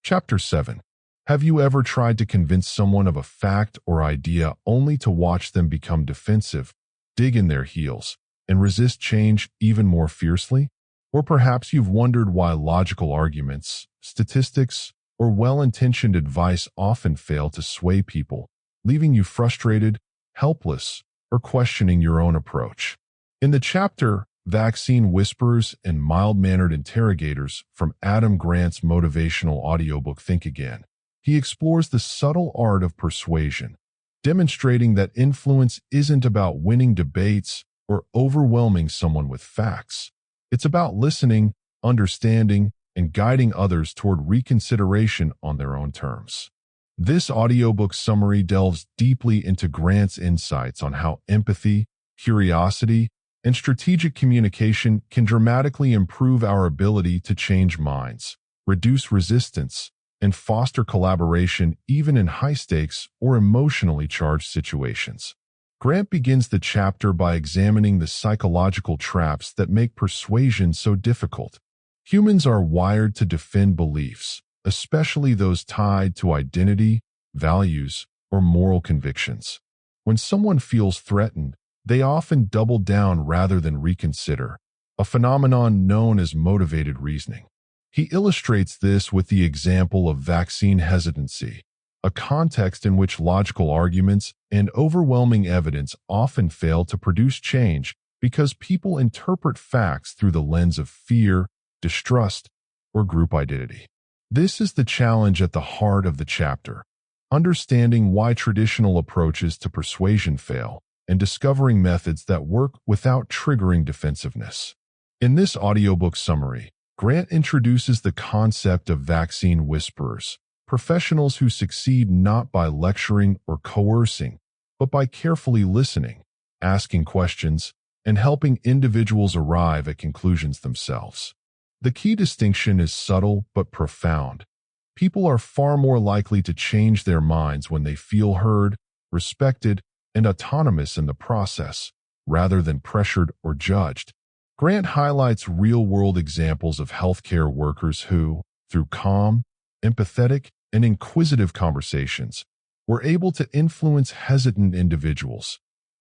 Chapter 7. Have you ever tried to convince someone of a fact or idea only to watch them become defensive, dig in their heels, and resist change even more fiercely? Or perhaps you've wondered why logical arguments, statistics, or well-intentioned advice often fail to sway people, leaving you frustrated, helpless, or questioning your own approach. In the chapter, Vaccine Whisperers and Mild-Mannered Interrogators from Adam Grant's motivational audiobook Think Again, he explores the subtle art of persuasion, demonstrating that influence isn't about winning debates or overwhelming someone with facts. It's about listening, understanding, and guiding others toward reconsideration on their own terms. This audiobook summary delves deeply into Grant's insights on how empathy, curiosity, and strategic communication can dramatically improve our ability to change minds, reduce resistance, and foster collaboration even in high-stakes or emotionally charged situations. Grant begins the chapter by examining the psychological traps that make persuasion so difficult. Humans are wired to defend beliefs, especially those tied to identity, values, or moral convictions. When someone feels threatened, they often double down rather than reconsider, a phenomenon known as motivated reasoning. He illustrates this with the example of vaccine hesitancy, a context in which logical arguments and overwhelming evidence often fail to produce change because people interpret facts through the lens of fear, distrust, or group identity. This is the challenge at the heart of the chapter, understanding why traditional approaches to persuasion fail and discovering methods that work without triggering defensiveness. In this audiobook summary, Grant introduces the concept of vaccine whisperers, professionals who succeed not by lecturing or coercing, but by carefully listening, asking questions, and helping individuals arrive at conclusions themselves. The key distinction is subtle but profound. People are far more likely to change their minds when they feel heard, respected, and autonomous in the process, rather than pressured or judged. Grant highlights real-world examples of healthcare workers who, through calm, empathetic, and inquisitive conversations, were able to influence hesitant individuals,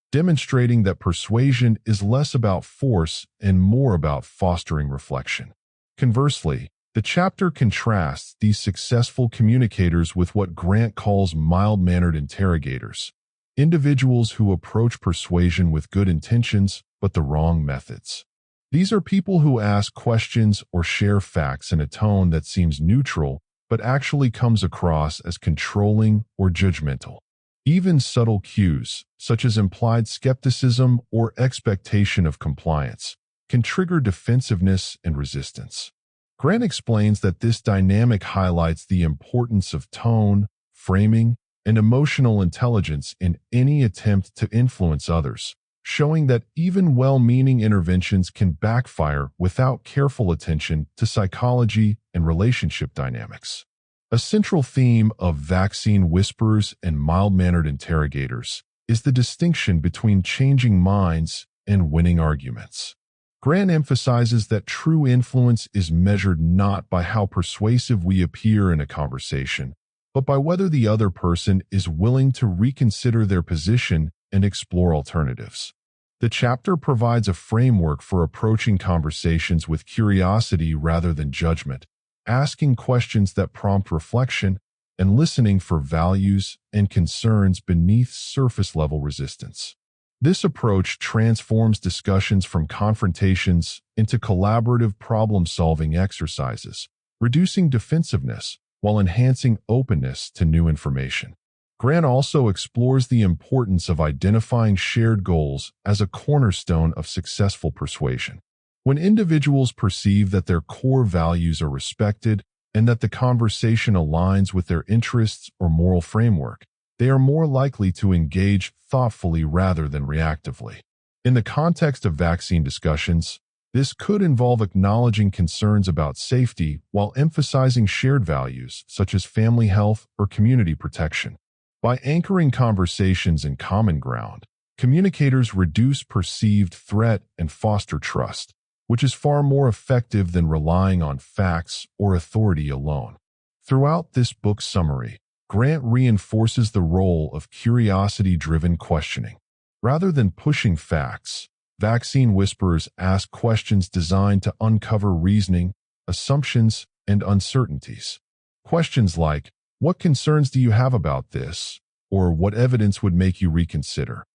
demonstrating that persuasion is less about force and more about fostering reflection. Conversely, the chapter contrasts these successful communicators with what Grant calls mild-mannered interrogators, individuals who approach persuasion with good intentions but the wrong methods. These are people who ask questions or share facts in a tone that seems neutral but actually comes across as controlling or judgmental. Even subtle cues, such as implied skepticism or expectation of compliance, can trigger defensiveness and resistance. Grant explains that this dynamic highlights the importance of tone, framing, and emotional intelligence in any attempt to influence others, showing that even well-meaning interventions can backfire without careful attention to psychology and relationship dynamics. A central theme of vaccine whisperers and mild-mannered interrogators is the distinction between changing minds and winning arguments. Grant emphasizes that true influence is measured not by how persuasive we appear in a conversation, but by whether the other person is willing to reconsider their position and explore alternatives. The chapter provides a framework for approaching conversations with curiosity rather than judgment, asking questions that prompt reflection, and listening for values and concerns beneath surface-level resistance. This approach transforms discussions from confrontations into collaborative problem-solving exercises, reducing defensiveness while enhancing openness to new information. Grant also explores the importance of identifying shared goals as a cornerstone of successful persuasion. When individuals perceive that their core values are respected and that the conversation aligns with their interests or moral framework, they are more likely to engage thoughtfully rather than reactively. In the context of vaccine discussions, this could involve acknowledging concerns about safety while emphasizing shared values such as family health or community protection. By anchoring conversations in common ground, communicators reduce perceived threat and foster trust, which is far more effective than relying on facts or authority alone. Throughout this book summary, Grant reinforces the role of curiosity-driven questioning. Rather than pushing facts, vaccine whisperers ask questions designed to uncover reasoning, assumptions, and uncertainties. Questions like, "What concerns do you have about this?" or "What evidence would make you reconsider?"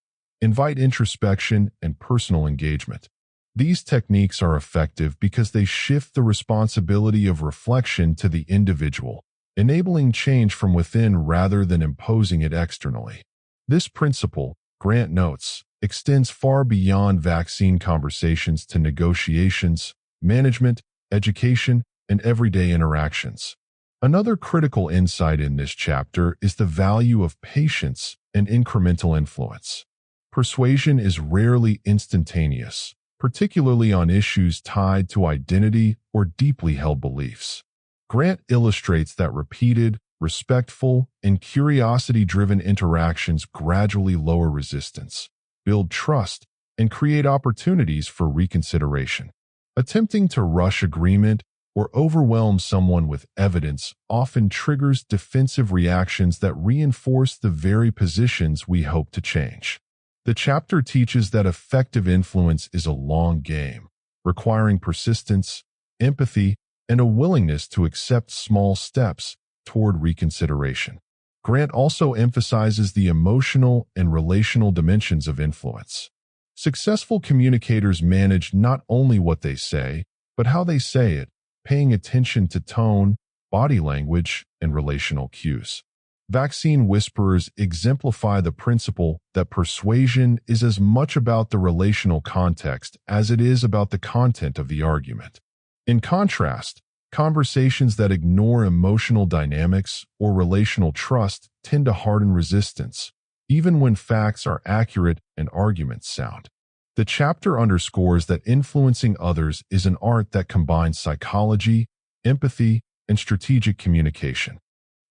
invite introspection and personal engagement. These techniques are effective because they shift the responsibility of reflection to the individual, enabling change from within rather than imposing it externally. This principle, Grant notes, extends far beyond vaccine conversations to negotiations, management, education, and everyday interactions. Another critical insight in this chapter is the value of patience and incremental influence. Persuasion is rarely instantaneous, particularly on issues tied to identity or deeply held beliefs. Grant illustrates that repeated, respectful, and curiosity-driven interactions gradually lower resistance, build trust, and create opportunities for reconsideration. Attempting to rush agreement or overwhelm someone with evidence often triggers defensive reactions that reinforce the very positions we hope to change. The chapter teaches that effective influence is a long game, requiring persistence, empathy, and a willingness to accept small steps toward reconsideration. Grant also emphasizes the emotional and relational dimensions of influence. Successful communicators manage not only what they say, but how they say it, paying attention to tone, body language, and relational cues. Vaccine whisperers exemplify the principle that persuasion is as much about the relational context as it is about the content of the argument. In contrast, conversations that ignore emotional dynamics or relational trust tend to harden resistance, even when facts are accurate and arguments sound. The chapter underscores that influencing others is an art that combines psychology, empathy, and strategic communication.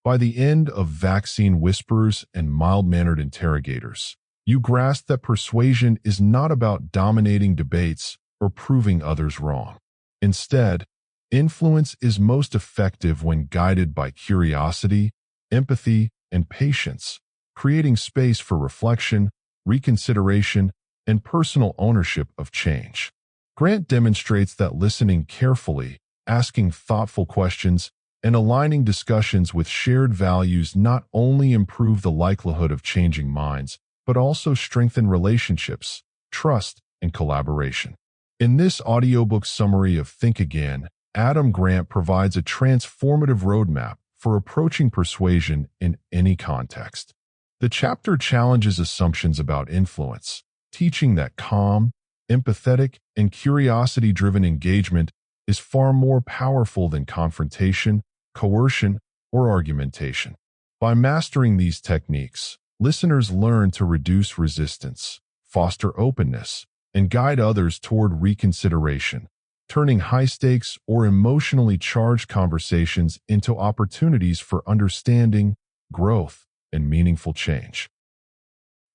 By the end of Vaccine Whisperers and Mild-Mannered Interrogators, you grasp that persuasion is not about dominating debates or proving others wrong. Instead, influence is most effective when guided by curiosity, empathy, and patience, creating space for reflection, reconsideration, and personal ownership of change. Grant demonstrates that listening carefully, asking thoughtful questions, and aligning discussions with shared values not only improve the likelihood of changing minds, but also strengthen relationships, trust, and collaboration. In this audiobook summary of Think Again, Adam Grant provides a transformative roadmap for approaching persuasion in any context. The chapter challenges assumptions about influence, teaching that calm, empathetic, and curiosity-driven engagement is far more powerful than confrontation, coercion, or argumentation. By mastering these techniques, listeners learn to reduce resistance, foster openness, and guide others toward reconsideration, turning high-stakes or emotionally charged conversations into opportunities for understanding, growth, and meaningful change.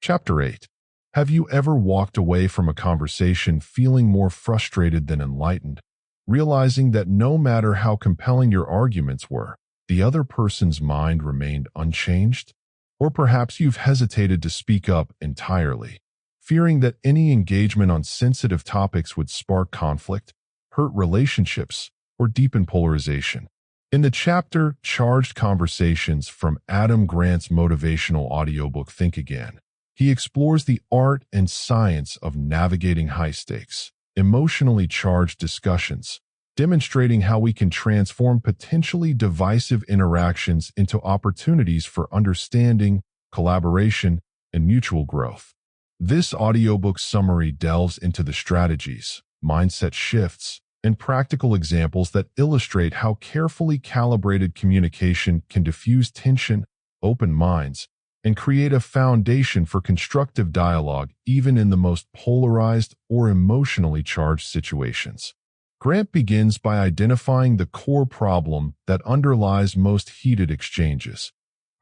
Chapter 8. Have you ever walked away from a conversation feeling more frustrated than enlightened, realizing that no matter how compelling your arguments were, the other person's mind remained unchanged? Or perhaps you've hesitated to speak up entirely, fearing that any engagement on sensitive topics would spark conflict, hurt relationships, or deepen polarization. In the chapter Charged Conversations from Adam Grant's motivational audiobook Think Again, he explores the art and science of navigating high-stakes, emotionally charged discussions, demonstrating how we can transform potentially divisive interactions into opportunities for understanding, collaboration, and mutual growth. This audiobook summary delves into the strategies, mindset shifts, and practical examples that illustrate how carefully calibrated communication can diffuse tension, open minds, and create a foundation for constructive dialogue even in the most polarized or emotionally charged situations. Grant begins by identifying the core problem that underlies most heated exchanges: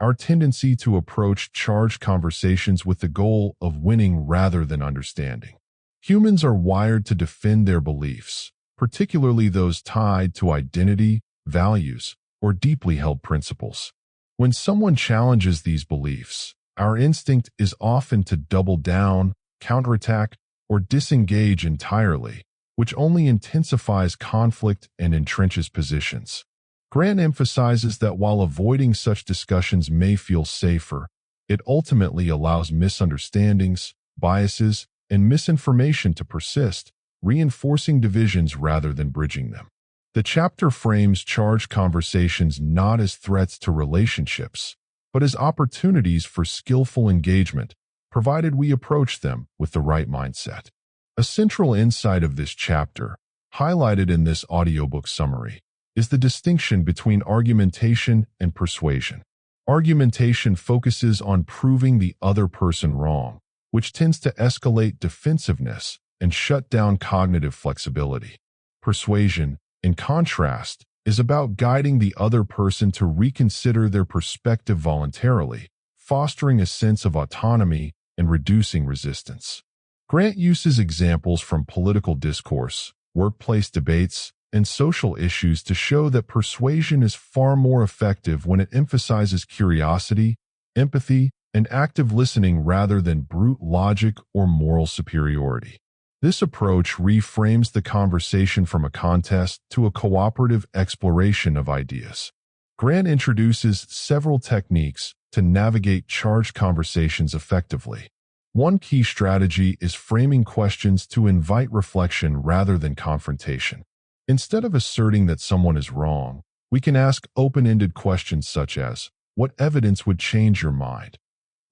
our tendency to approach charged conversations with the goal of winning rather than understanding. Humans are wired to defend their beliefs, particularly those tied to identity, values, or deeply held principles. When someone challenges these beliefs, our instinct is often to double down, counterattack, or disengage entirely, which only intensifies conflict and entrenches positions. Grant emphasizes that while avoiding such discussions may feel safer, it ultimately allows misunderstandings, biases, and misinformation to persist, reinforcing divisions rather than bridging them. The chapter frames charged conversations not as threats to relationships, but as opportunities for skillful engagement, provided we approach them with the right mindset. A central insight of this chapter, highlighted in this audiobook summary, is the distinction between argumentation and persuasion. Argumentation focuses on proving the other person wrong, which tends to escalate defensiveness and shut down cognitive flexibility. Persuasion, in contrast, is about guiding the other person to reconsider their perspective voluntarily, fostering a sense of autonomy and reducing resistance. Grant uses examples from political discourse, workplace debates, and social issues to show that persuasion is far more effective when it emphasizes curiosity, empathy, and active listening rather than brute logic or moral superiority. This approach reframes the conversation from a contest to a cooperative exploration of ideas. Grant introduces several techniques to navigate charged conversations effectively. One key strategy is framing questions to invite reflection rather than confrontation. Instead of asserting that someone is wrong, we can ask open-ended questions such as, "What evidence would change your mind?"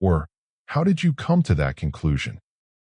Or, "How did you come to that conclusion?"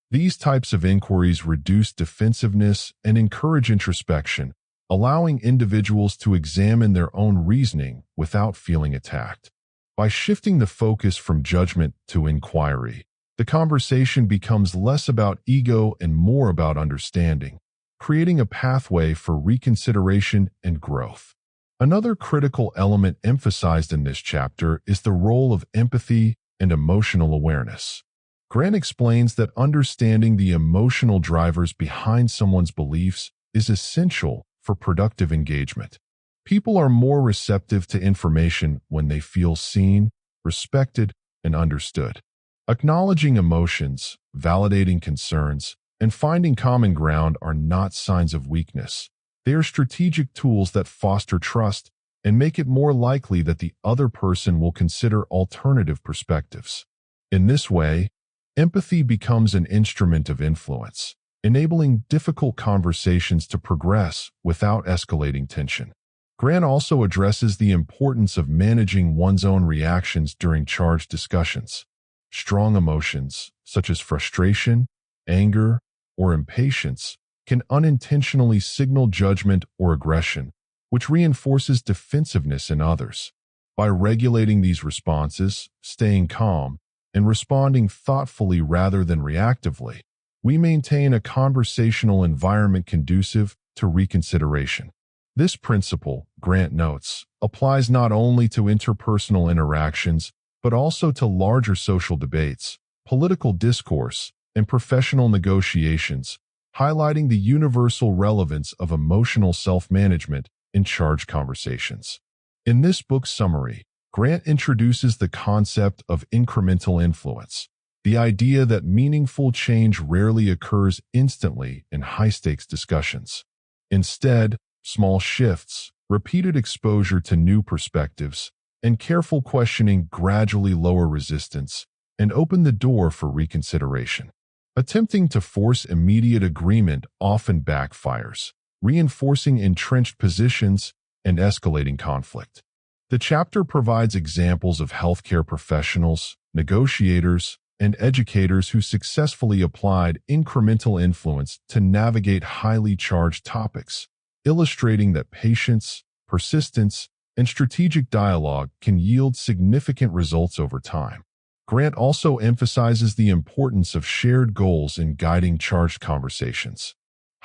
These types of inquiries reduce defensiveness and encourage introspection, allowing individuals to examine their own reasoning without feeling attacked. By shifting the focus from judgment to inquiry, the conversation becomes less about ego and more about understanding, creating a pathway for reconsideration and growth. Another critical element emphasized in this chapter is the role of empathy and emotional awareness. Grant explains that understanding the emotional drivers behind someone's beliefs is essential for productive engagement. People are more receptive to information when they feel seen, respected, and understood. Acknowledging emotions, validating concerns, and finding common ground are not signs of weakness. They are strategic tools that foster trust and make it more likely that the other person will consider alternative perspectives. In this way, empathy becomes an instrument of influence, enabling difficult conversations to progress without escalating tension. Grant also addresses the importance of managing one's own reactions during charged discussions. Strong emotions, such as frustration, anger, or impatience, can unintentionally signal judgment or aggression, which reinforces defensiveness in others. By regulating these responses, staying calm, and responding thoughtfully rather than reactively, we maintain a conversational environment conducive to reconsideration. This principle, Grant notes, applies not only to interpersonal interactions, but also to larger social debates, political discourse, and professional negotiations, highlighting the universal relevance of emotional self-management in charged conversations. In this book's summary, Grant introduces the concept of incremental influence, the idea that meaningful change rarely occurs instantly in high-stakes discussions. Instead, small shifts, repeated exposure to new perspectives, and careful questioning gradually lower resistance and open the door for reconsideration. Attempting to force immediate agreement often backfires, reinforcing entrenched positions and escalating conflict. The chapter provides examples of healthcare professionals, negotiators, and educators who successfully applied incremental influence to navigate highly charged topics, illustrating that patience, persistence, and strategic dialogue can yield significant results over time. Grant also emphasizes the importance of shared goals in guiding charged conversations.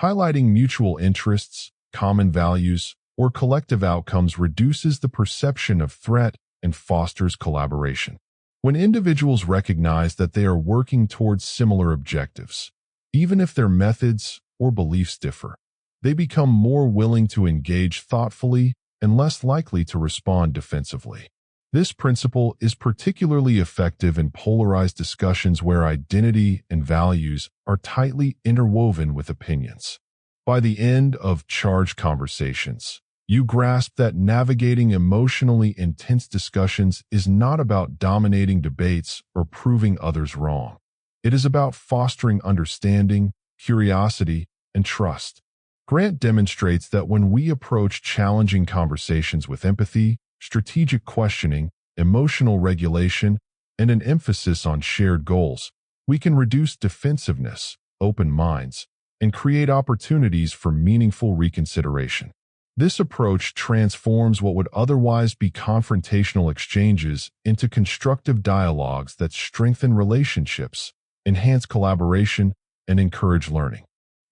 Highlighting mutual interests, common values, or collective outcomes reduces the perception of threat and fosters collaboration. When individuals recognize that they are working towards similar objectives, even if their methods or beliefs differ, they become more willing to engage thoughtfully and less likely to respond defensively. This principle is particularly effective in polarized discussions where identity and values are tightly interwoven with opinions. By the end of charged conversations, you grasp that navigating emotionally intense discussions is not about dominating debates or proving others wrong. It is about fostering understanding, curiosity, and trust. Grant demonstrates that when we approach challenging conversations with empathy, strategic questioning, emotional regulation, and an emphasis on shared goals, we can reduce defensiveness, open minds, and create opportunities for meaningful reconsideration. This approach transforms what would otherwise be confrontational exchanges into constructive dialogues that strengthen relationships, enhance collaboration, and encourage learning.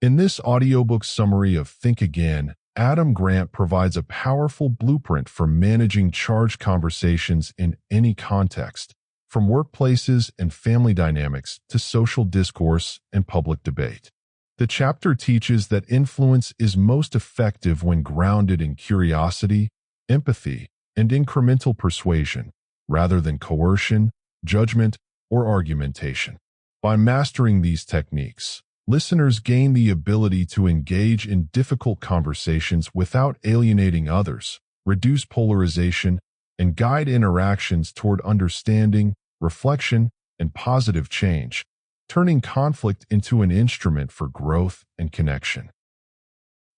In this audiobook summary of Think Again, Adam Grant provides a powerful blueprint for managing charged conversations in any context, from workplaces and family dynamics to social discourse and public debate. The chapter teaches that influence is most effective when grounded in curiosity, empathy, and incremental persuasion, rather than coercion, judgment, or argumentation. By mastering these techniques, listeners gain the ability to engage in difficult conversations without alienating others, reduce polarization, and guide interactions toward understanding, reflection, and positive change, turning conflict into an instrument for growth and connection.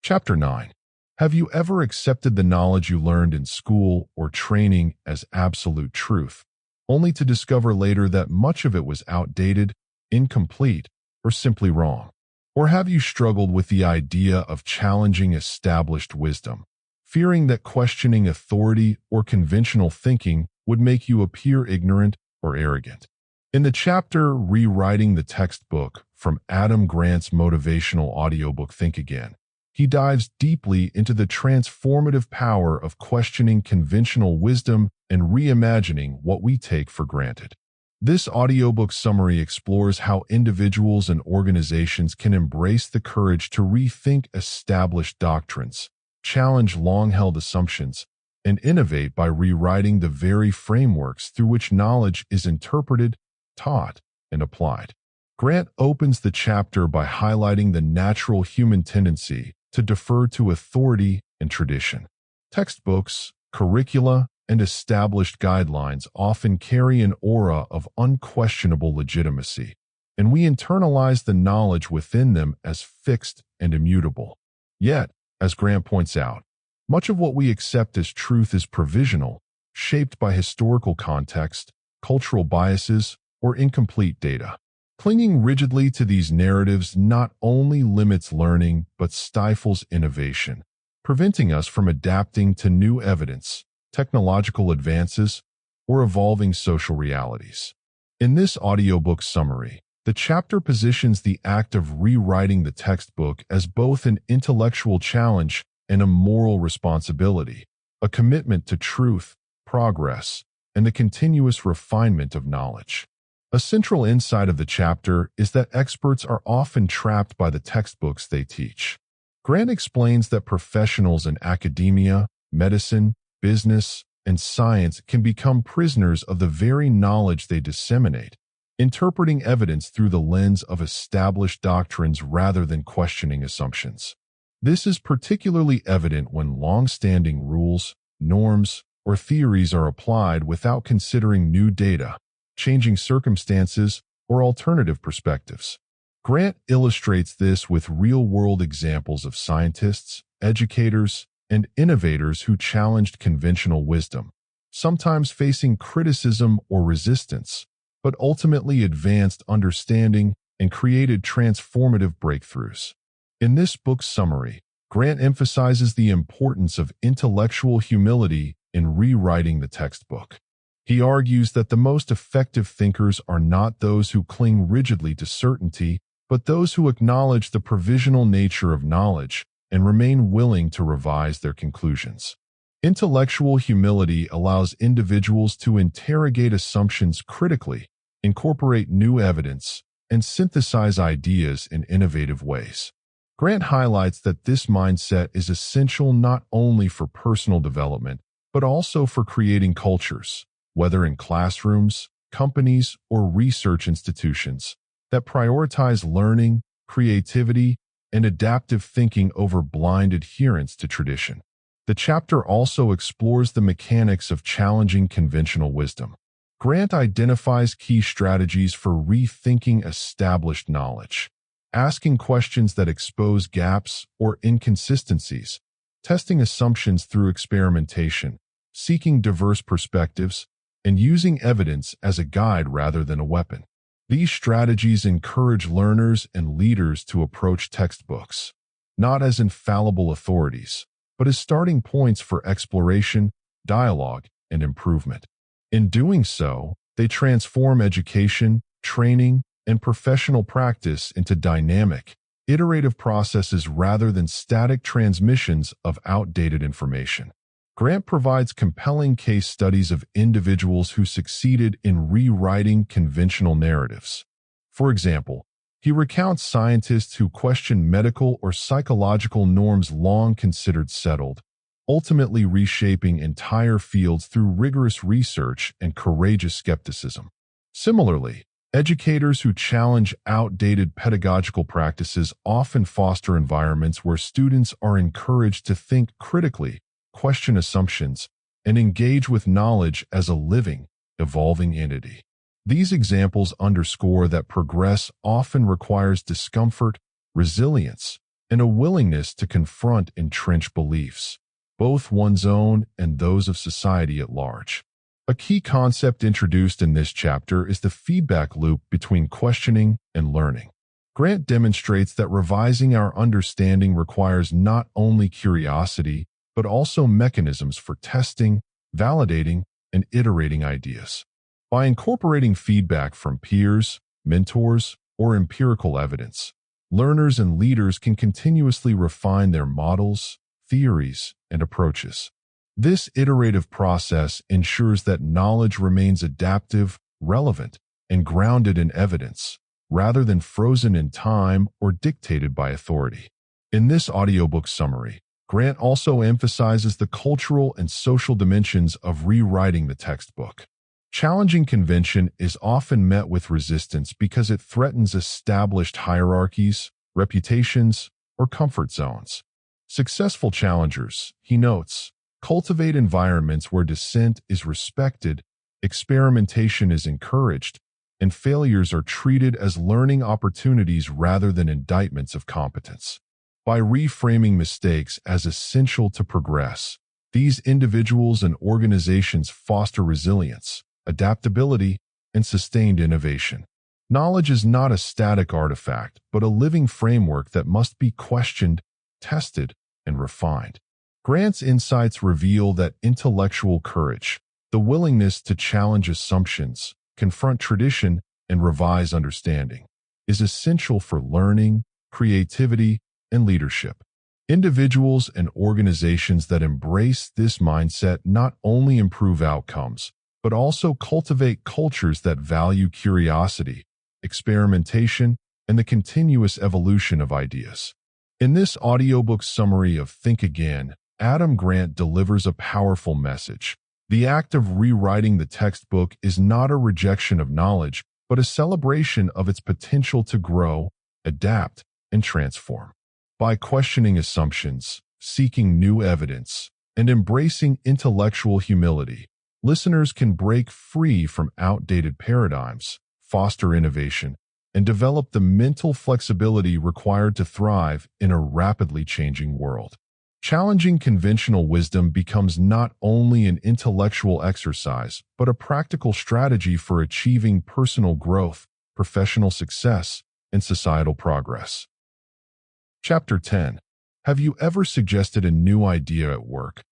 Chapter 9. Have you ever accepted the knowledge you learned in school or training as absolute truth, only to discover later that much of it was outdated, incomplete, or simply wrong? Or have you struggled with the idea of challenging established wisdom, fearing that questioning authority or conventional thinking would make you appear ignorant or arrogant? In the chapter Rewriting the Textbook from Adam Grant's motivational audiobook Think Again, he dives deeply into the transformative power of questioning conventional wisdom and reimagining what we take for granted. This audiobook summary explores how individuals and organizations can embrace the courage to rethink established doctrines, challenge long-held assumptions, and innovate by rewriting the very frameworks through which knowledge is interpreted, taught, and applied. Grant opens the chapter by highlighting the natural human tendency to defer to authority and tradition. Textbooks, curricula, and established guidelines often carry an aura of unquestionable legitimacy, and we internalize the knowledge within them as fixed and immutable. Yet, as Grant points out, much of what we accept as truth is provisional, shaped by historical context, cultural biases, or incomplete data. Clinging rigidly to these narratives not only limits learning but stifles innovation, preventing us from adapting to new evidence, technological advances, or evolving social realities. In this audiobook summary, the chapter positions the act of rewriting the textbook as both an intellectual challenge and a moral responsibility, a commitment to truth, progress, and the continuous refinement of knowledge. A central insight of the chapter is that experts are often trapped by the textbooks they teach. Grant explains that professionals in academia, medicine, business, and science can become prisoners of the very knowledge they disseminate, interpreting evidence through the lens of established doctrines rather than questioning assumptions. This is particularly evident when long-standing rules, norms, or theories are applied without considering new data, changing circumstances, or alternative perspectives. Grant illustrates this with real-world examples of scientists, educators, and innovators who challenged conventional wisdom, sometimes facing criticism or resistance, but ultimately advanced understanding and created transformative breakthroughs. In this book's summary, Grant emphasizes the importance of intellectual humility in rewriting the textbook. He argues that the most effective thinkers are not those who cling rigidly to certainty, but those who acknowledge the provisional nature of knowledge and remain willing to revise their conclusions. Intellectual humility allows individuals to interrogate assumptions critically, incorporate new evidence, and synthesize ideas in innovative ways. Grant highlights that this mindset is essential not only for personal development, but also for creating cultures, whether in classrooms, companies, or research institutions, that prioritize learning, creativity, and adaptive thinking over blind adherence to tradition. The chapter also explores the mechanics of challenging conventional wisdom. Grant identifies key strategies for rethinking established knowledge, asking questions that expose gaps or inconsistencies, testing assumptions through experimentation, seeking diverse perspectives, and using evidence as a guide rather than a weapon. These strategies encourage learners and leaders to approach textbooks, not as infallible authorities, but as starting points for exploration, dialogue, and improvement. In doing so, they transform education, training, and professional practice into dynamic, iterative processes rather than static transmissions of outdated information. Grant provides compelling case studies of individuals who succeeded in rewriting conventional narratives. For example, he recounts scientists who questioned medical or psychological norms long considered settled, ultimately reshaping entire fields through rigorous research and courageous skepticism. Similarly, educators who challenge outdated pedagogical practices often foster environments where students are encouraged to think critically, question assumptions, and engage with knowledge as a living, evolving entity. These examples underscore that progress often requires discomfort, resilience, and a willingness to confront entrenched beliefs, both one's own and those of society at large. A key concept introduced in this chapter is the feedback loop between questioning and learning. Grant demonstrates that revising our understanding requires not only curiosity, but also mechanisms for testing, validating, and iterating ideas. By incorporating feedback from peers, mentors, or empirical evidence, learners and leaders can continuously refine their models, theories, and approaches. This iterative process ensures that knowledge remains adaptive, relevant, and grounded in evidence, rather than frozen in time or dictated by authority. In this audiobook summary, Grant also emphasizes the cultural and social dimensions of rewriting the textbook. Challenging convention is often met with resistance because it threatens established hierarchies, reputations, or comfort zones. Successful challengers, he notes, cultivate environments where dissent is respected, experimentation is encouraged, and failures are treated as learning opportunities rather than indictments of competence. By reframing mistakes as essential to progress, these individuals and organizations foster resilience, adaptability, and sustained innovation. Knowledge is not a static artifact, but a living framework that must be questioned, tested, and refined. Grant's insights reveal that intellectual courage, the willingness to challenge assumptions, confront tradition, and revise understanding, is essential for learning, creativity, and leadership. Individuals and organizations that embrace this mindset not only improve outcomes, but also cultivate cultures that value curiosity, experimentation, and the continuous evolution of ideas. In this audiobook summary of Think Again, Adam Grant delivers a powerful message. The act of rewriting the textbook is not a rejection of knowledge, but a celebration of its potential to grow, adapt, and transform. By questioning assumptions, seeking new evidence, and embracing intellectual humility, listeners can break free from outdated paradigms, foster innovation, and develop the mental flexibility required to thrive in a rapidly changing world. Challenging conventional wisdom becomes not only an intellectual exercise, but a practical strategy for achieving personal growth, professional success, and societal progress. Chapter 10. Have you ever suggested a new idea at work,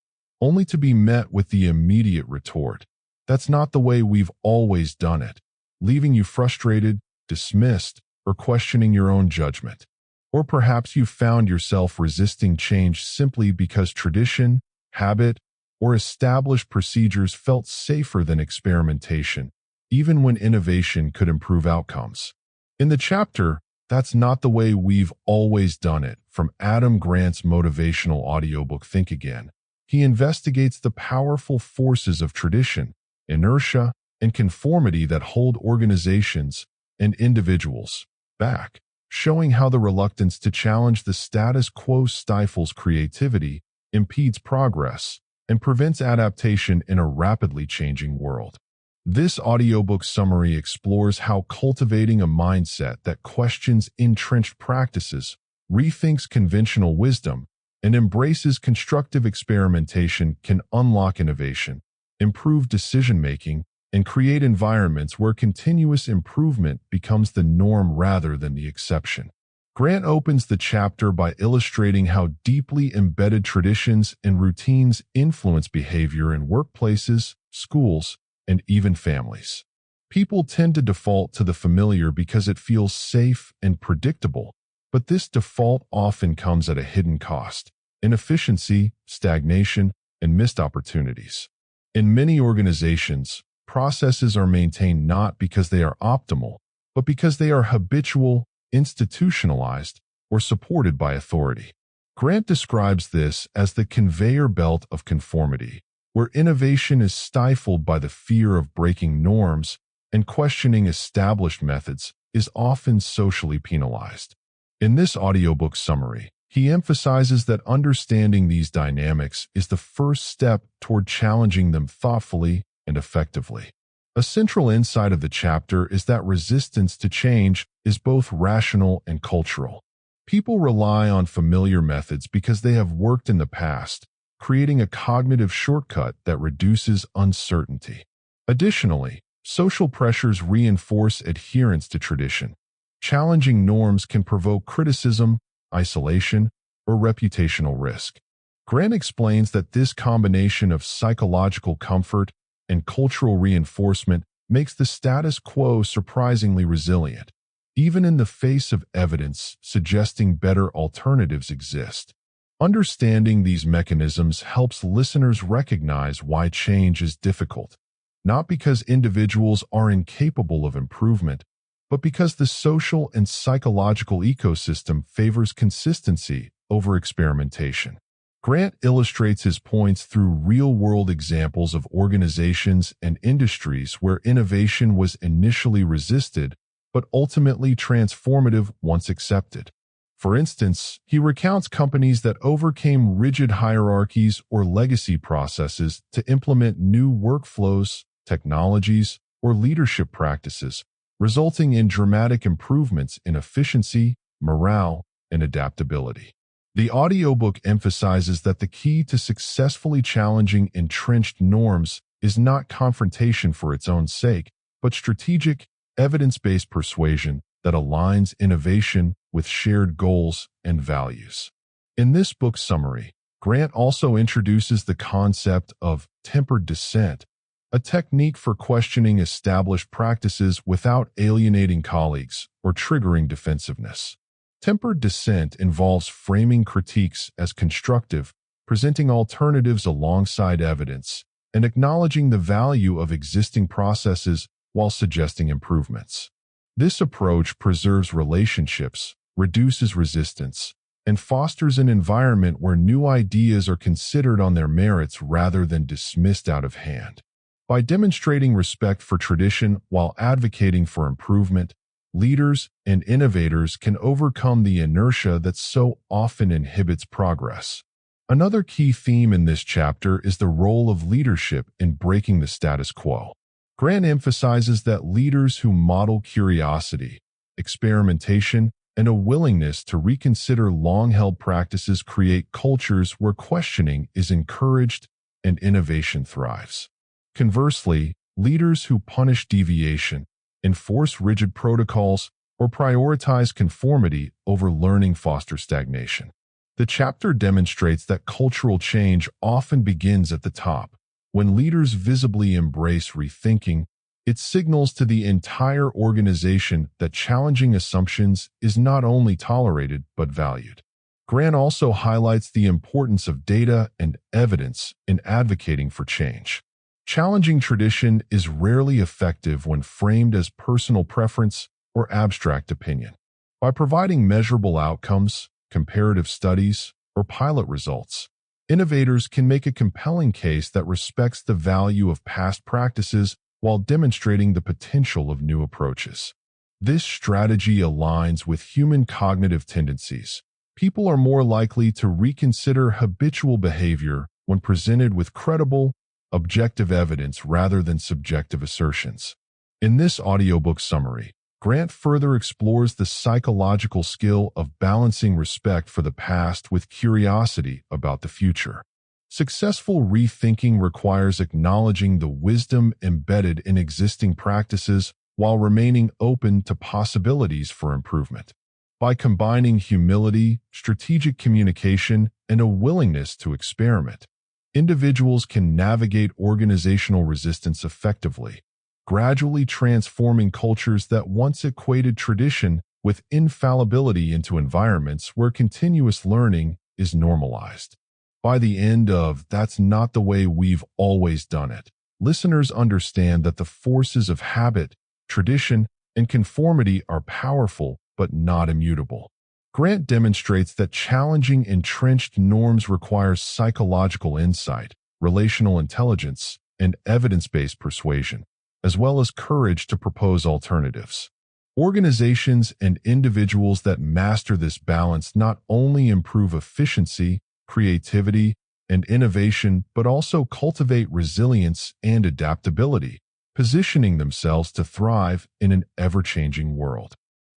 only to be met with the immediate retort, "That's not the way we've always done it," leaving you frustrated, dismissed, or questioning your own judgment? Or perhaps you found yourself resisting change simply because tradition, habit, or established procedures felt safer than experimentation, even when innovation could improve outcomes. In the chapter, "That's Not the Way We've Always Done It," from Adam Grant's motivational audiobook Think Again, he investigates the powerful forces of tradition, inertia, and conformity that hold organizations and individuals back, showing how the reluctance to challenge the status quo stifles creativity, impedes progress, and prevents adaptation in a rapidly changing world. This audiobook summary explores how cultivating a mindset that questions entrenched practices, rethinks conventional wisdom, and embraces constructive experimentation can unlock innovation, improve decision-making, and create environments where continuous improvement becomes the norm rather than the exception. Grant opens the chapter by illustrating how deeply embedded traditions and routines influence behavior in workplaces, schools, and even families. People tend to default to the familiar because it feels safe and predictable, But this default often comes at a hidden cost: inefficiency, stagnation, and missed opportunities. In many organizations, processes are maintained not because they are optimal, but because they are habitual, institutionalized, or supported by authority. Grant describes this as the conveyor belt of conformity, where innovation is stifled by the fear of breaking norms and questioning established methods is often socially penalized. In this audiobook summary, he emphasizes that understanding these dynamics is the first step toward challenging them thoughtfully and effectively. A central insight of the chapter is that resistance to change is both rational and cultural. People rely on familiar methods because they have worked in the past, creating a cognitive shortcut that reduces uncertainty. Additionally, social pressures reinforce adherence to tradition. Challenging norms can provoke criticism, isolation, or reputational risk. Grant explains that this combination of psychological comfort and cultural reinforcement makes the status quo surprisingly resilient, even in the face of evidence suggesting better alternatives exist. Understanding these mechanisms helps listeners recognize why change is difficult, not because individuals are incapable of improvement, but because the social and psychological ecosystem favors consistency over experimentation. Grant illustrates his points through real-world examples of organizations and industries where innovation was initially resisted, but ultimately transformative once accepted. For instance, he recounts companies that overcame rigid hierarchies or legacy processes to implement new workflows, technologies, or leadership practices, resulting in dramatic improvements in efficiency, morale, and adaptability. The audiobook emphasizes that the key to successfully challenging entrenched norms is not confrontation for its own sake, but strategic, evidence-based persuasion that aligns innovation with shared goals and values. In this book summary, Grant also introduces the concept of tempered dissent, a technique for questioning established practices without alienating colleagues or triggering defensiveness. Tempered dissent involves framing critiques as constructive, presenting alternatives alongside evidence, and acknowledging the value of existing processes while suggesting improvements. This approach preserves relationships, reduces resistance, and fosters an environment where new ideas are considered on their merits rather than dismissed out of hand. By demonstrating respect for tradition while advocating for improvement, leaders and innovators can overcome the inertia that so often inhibits progress. Another key theme in this chapter is the role of leadership in breaking the status quo. Grant emphasizes that leaders who model curiosity, experimentation, and a willingness to reconsider long-held practices create cultures where questioning is encouraged and innovation thrives. Conversely, leaders who punish deviation, enforce rigid protocols, or prioritize conformity over learning foster stagnation. The chapter demonstrates that cultural change often begins at the top. When leaders visibly embrace rethinking, it signals to the entire organization that challenging assumptions is not only tolerated but valued. Grant also highlights the importance of data and evidence in advocating for change. Challenging tradition is rarely effective when framed as personal preference or abstract opinion. By providing measurable outcomes, comparative studies, or pilot results, innovators can make a compelling case that respects the value of past practices while demonstrating the potential of new approaches. This strategy aligns with human cognitive tendencies. People are more likely to reconsider habitual behavior when presented with credible, objective evidence rather than subjective assertions. In this audiobook summary, Grant further explores the psychological skill of balancing respect for the past with curiosity about the future. Successful rethinking requires acknowledging the wisdom embedded in existing practices while remaining open to possibilities for improvement. By combining humility, strategic communication, and a willingness to experiment, individuals can navigate organizational resistance effectively, gradually transforming cultures that once equated tradition with infallibility into environments where continuous learning is normalized. By the end of "That's not the way we've always done it," listeners understand that the forces of habit, tradition, and conformity are powerful but not immutable. Grant demonstrates that challenging entrenched norms requires psychological insight, relational intelligence, and evidence-based persuasion, as well as courage to propose alternatives. Organizations and individuals that master this balance not only improve efficiency, creativity, and innovation, but also cultivate resilience and adaptability, positioning themselves to thrive in an ever-changing world.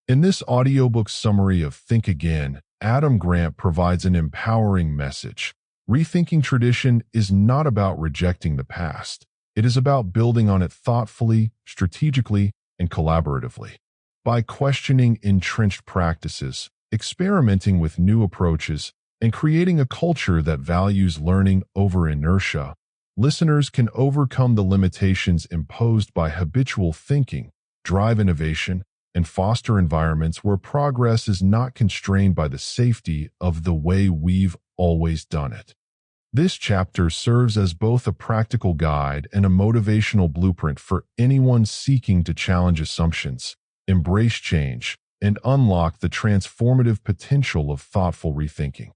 In this audiobook summary of Think Again, Adam Grant provides an empowering message. Rethinking tradition is not about rejecting the past. It is about building on it thoughtfully, strategically, and collaboratively. By questioning entrenched practices, experimenting with new approaches, and creating a culture that values learning over inertia, listeners can overcome the limitations imposed by habitual thinking, drive innovation, and foster environments where progress is not constrained by the safety of the way we've always done it. This chapter serves as both a practical guide and a motivational blueprint for anyone seeking to challenge assumptions, embrace change, and unlock the transformative potential of thoughtful rethinking.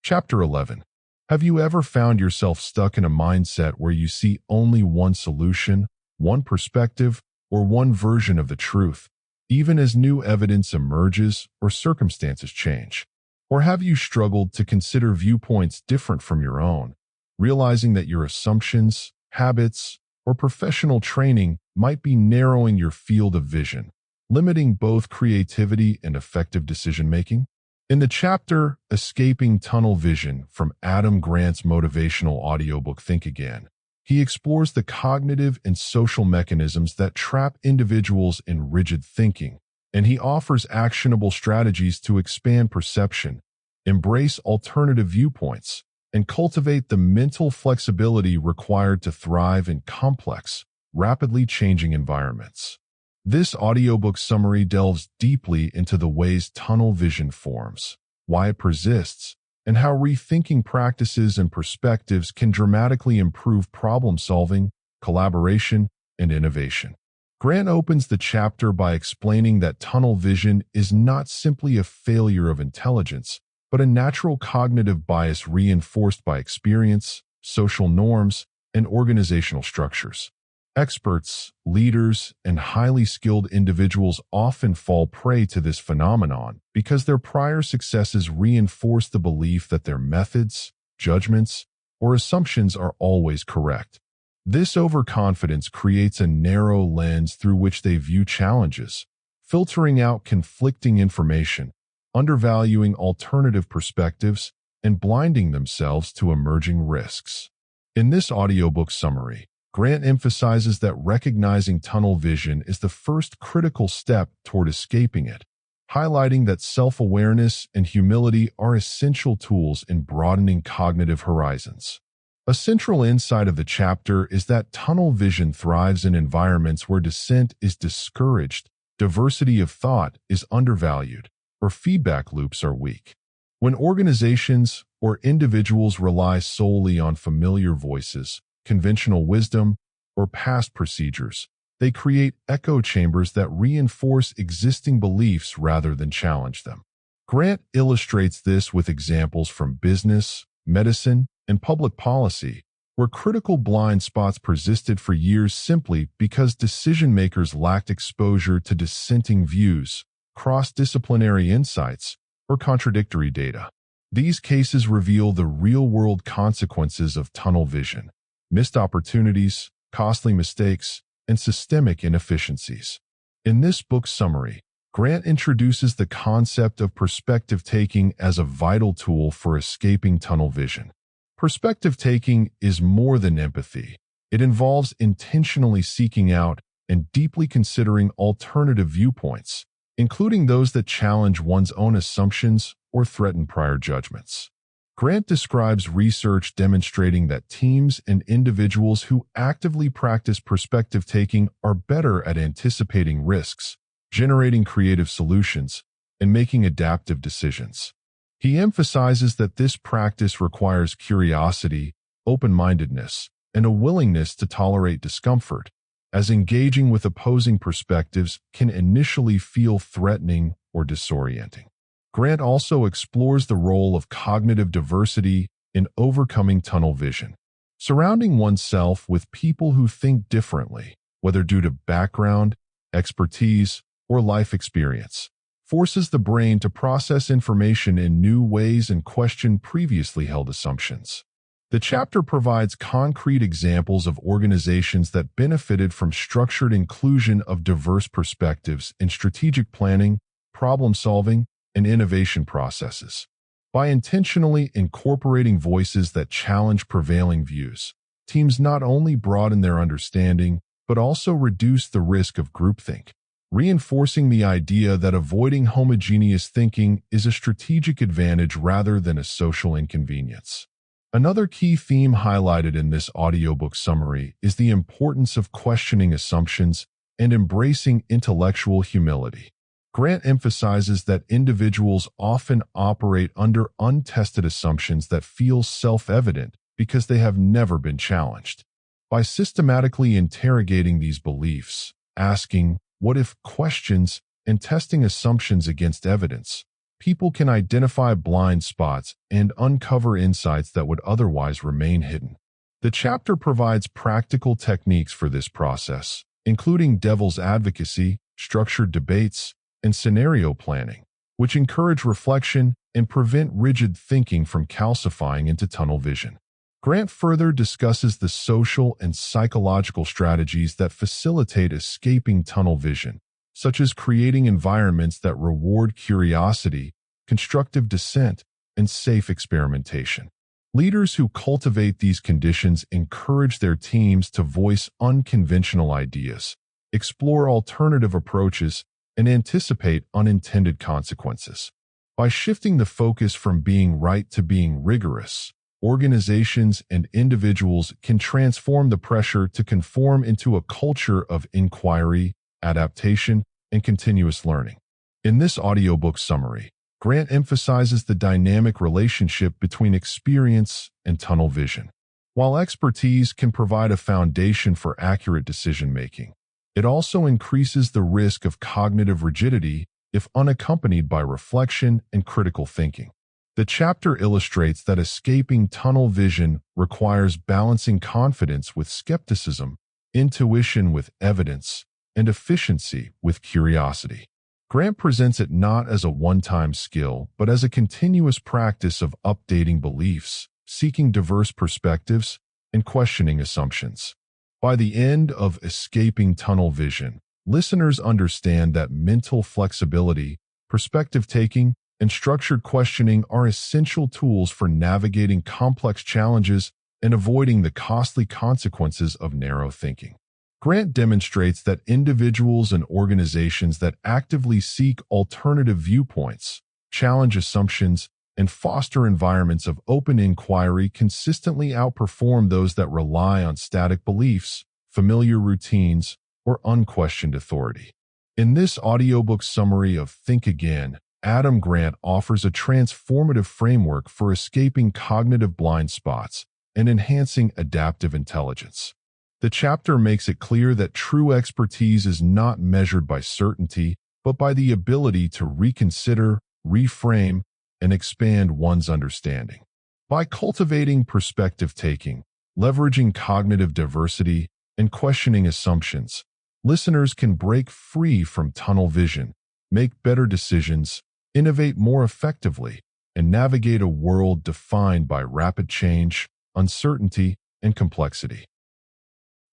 Chapter 11. Have you ever found yourself stuck in a mindset where you see only one solution, one perspective, or one version of the truth, even as new evidence emerges or circumstances change? Or have you struggled to consider viewpoints different from your own, realizing that your assumptions, habits, or professional training might be narrowing your field of vision, limiting both creativity and effective decision-making? In the chapter Escaping Tunnel Vision from Adam Grant's motivational audiobook Think Again, he explores the cognitive and social mechanisms that trap individuals in rigid thinking, and he offers actionable strategies to expand perception, embrace alternative viewpoints, and cultivate the mental flexibility required to thrive in complex, rapidly changing environments. This audiobook summary delves deeply into the ways tunnel vision forms, why it persists, and how rethinking practices and perspectives can dramatically improve problem-solving, collaboration, and innovation. Grant opens the chapter by explaining that tunnel vision is not simply a failure of intelligence, but a natural cognitive bias reinforced by experience, social norms, and organizational structures. Experts, leaders, and highly skilled individuals often fall prey to this phenomenon because their prior successes reinforce the belief that their methods, judgments, or assumptions are always correct. This overconfidence creates a narrow lens through which they view challenges, filtering out conflicting information, undervaluing alternative perspectives, and blinding themselves to emerging risks. In this audiobook summary, Grant emphasizes that recognizing tunnel vision is the first critical step toward escaping it, highlighting that self-awareness and humility are essential tools in broadening cognitive horizons. A central insight of the chapter is that tunnel vision thrives in environments where dissent is discouraged, diversity of thought is undervalued, or feedback loops are weak. When organizations or individuals rely solely on familiar voices, conventional wisdom, or past procedures, they create echo chambers that reinforce existing beliefs rather than challenge them. Grant illustrates this with examples from business, medicine, and public policy, where critical blind spots persisted for years simply because decision-makers lacked exposure to dissenting views, cross-disciplinary insights, or contradictory data. These cases reveal the real-world consequences of tunnel vision: missed opportunities, costly mistakes, and systemic inefficiencies. In this book summary, Grant introduces the concept of perspective taking as a vital tool for escaping tunnel vision. Perspective taking is more than empathy. It involves intentionally seeking out and deeply considering alternative viewpoints, including those that challenge one's own assumptions or threaten prior judgments. Grant describes research demonstrating that teams and individuals who actively practice perspective taking are better at anticipating risks, generating creative solutions, and making adaptive decisions. He emphasizes that this practice requires curiosity, open-mindedness, and a willingness to tolerate discomfort, as engaging with opposing perspectives can initially feel threatening or disorienting. Grant also explores the role of cognitive diversity in overcoming tunnel vision. Surrounding oneself with people who think differently, whether due to background, expertise, or life experience, forces the brain to process information in new ways and question previously held assumptions. The chapter provides concrete examples of organizations that benefited from structured inclusion of diverse perspectives in strategic planning, problem-solving, and innovation processes. By intentionally incorporating voices that challenge prevailing views, teams not only broaden their understanding, but also reduce the risk of groupthink, reinforcing the idea that avoiding homogeneous thinking is a strategic advantage rather than a social inconvenience. Another key theme highlighted in this audiobook summary is the importance of questioning assumptions and embracing intellectual humility. Grant emphasizes that individuals often operate under untested assumptions that feel self-evident because they have never been challenged. By systematically interrogating these beliefs, asking what-if questions, and testing assumptions against evidence, people can identify blind spots and uncover insights that would otherwise remain hidden. The chapter provides practical techniques for this process, including devil's advocacy, structured debates, and scenario planning, which encourage reflection and prevent rigid thinking from calcifying into tunnel vision. Grant further discusses the social and psychological strategies that facilitate escaping tunnel vision, such as creating environments that reward curiosity, constructive dissent, and safe experimentation. Leaders who cultivate these conditions encourage their teams to voice unconventional ideas, explore alternative approaches, and anticipate unintended consequences. By shifting the focus from being right to being rigorous, organizations and individuals can transform the pressure to conform into a culture of inquiry, adaptation, and continuous learning. In this audiobook summary, Grant emphasizes the dynamic relationship between experience and tunnel vision. While expertise can provide a foundation for accurate decision-making, it also increases the risk of cognitive rigidity if unaccompanied by reflection and critical thinking. The chapter illustrates that escaping tunnel vision requires balancing confidence with skepticism, intuition with evidence, and efficiency with curiosity. Grant presents it not as a one-time skill, but as a continuous practice of updating beliefs, seeking diverse perspectives, and questioning assumptions. By the end of Escaping Tunnel Vision, listeners understand that mental flexibility, perspective-taking, and structured questioning are essential tools for navigating complex challenges and avoiding the costly consequences of narrow thinking. Grant demonstrates that individuals and organizations that actively seek alternative viewpoints, challenge assumptions, and foster environments of open inquiry consistently outperform those that rely on static beliefs, familiar routines, or unquestioned authority. In this audiobook summary of Think Again, Adam Grant offers a transformative framework for escaping cognitive blind spots and enhancing adaptive intelligence. The chapter makes it clear that true expertise is not measured by certainty, but by the ability to reconsider, reframe, and expand one's understanding. By cultivating perspective-taking, leveraging cognitive diversity, and questioning assumptions, listeners can break free from tunnel vision, make better decisions, innovate more effectively, and navigate a world defined by rapid change, uncertainty, and complexity.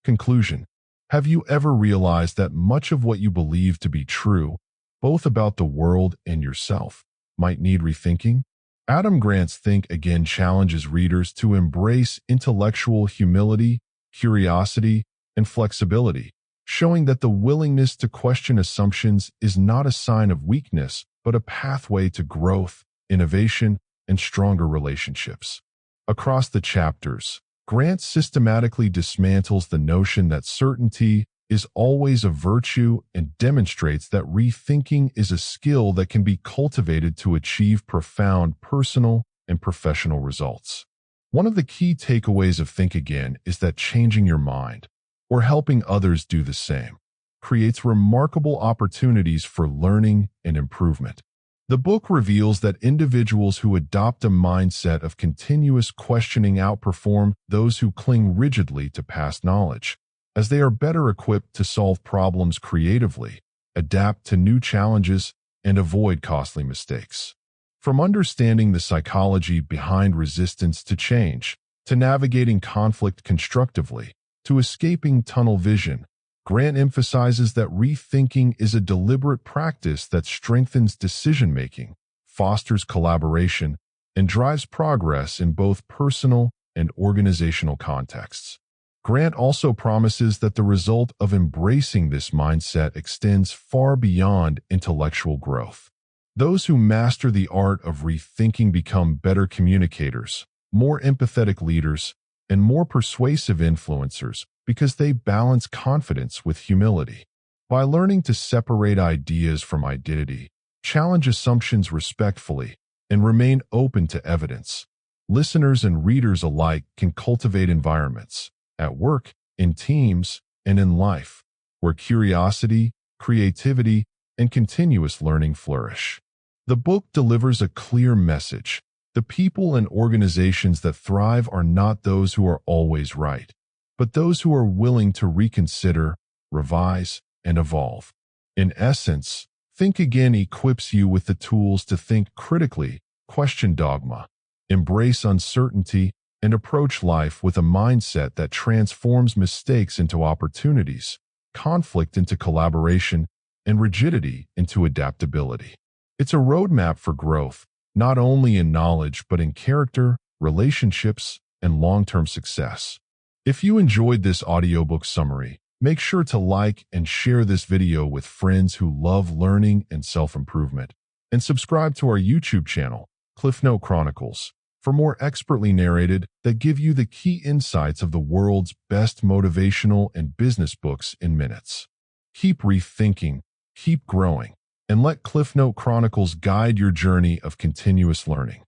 Conclusion: have you ever realized that much of what you believe to be true, both about the world and yourself, might need rethinking? Adam Grant's Think Again challenges readers to embrace intellectual humility, curiosity, and flexibility, showing that the willingness to question assumptions is not a sign of weakness, but a pathway to growth, innovation, and stronger relationships. Across the chapters, Grant systematically dismantles the notion that certainty, is always a virtue and demonstrates that rethinking is a skill that can be cultivated to achieve profound personal and professional results. One of the key takeaways of Think Again is that changing your mind, or helping others do the same, creates remarkable opportunities for learning and improvement. The book reveals that individuals who adopt a mindset of continuous questioning outperform those who cling rigidly to past knowledge, as they are better equipped to solve problems creatively, adapt to new challenges, and avoid costly mistakes. From understanding the psychology behind resistance to change, to navigating conflict constructively, to escaping tunnel vision, Grant emphasizes that rethinking is a deliberate practice that strengthens decision-making, fosters collaboration, and drives progress in both personal and organizational contexts. Grant also promises that the result of embracing this mindset extends far beyond intellectual growth. Those who master the art of rethinking become better communicators, more empathetic leaders, and more persuasive influencers because they balance confidence with humility. By learning to separate ideas from identity, challenge assumptions respectfully, and remain open to evidence, listeners and readers alike can cultivate environments, at work, in teams, and in life, where curiosity, creativity, and continuous learning flourish. The book delivers a clear message. The people and organizations that thrive are not those who are always right, but those who are willing to reconsider, revise, and evolve. In essence, Think Again equips you with the tools to think critically, question dogma, embrace uncertainty, and approach life with a mindset that transforms mistakes into opportunities, conflict into collaboration, and rigidity into adaptability. It's a roadmap for growth, not only in knowledge but in character, relationships, and long-term success. If you enjoyed this audiobook summary, make sure to like and share this video with friends who love learning and self-improvement, and subscribe to our YouTube channel, CliffNote Chronicles, for more expertly narrated that give you the key insights of the world's best motivational and business books in minutes. Keep rethinking, keep growing, and let CliffNote Chronicles guide your journey of continuous learning.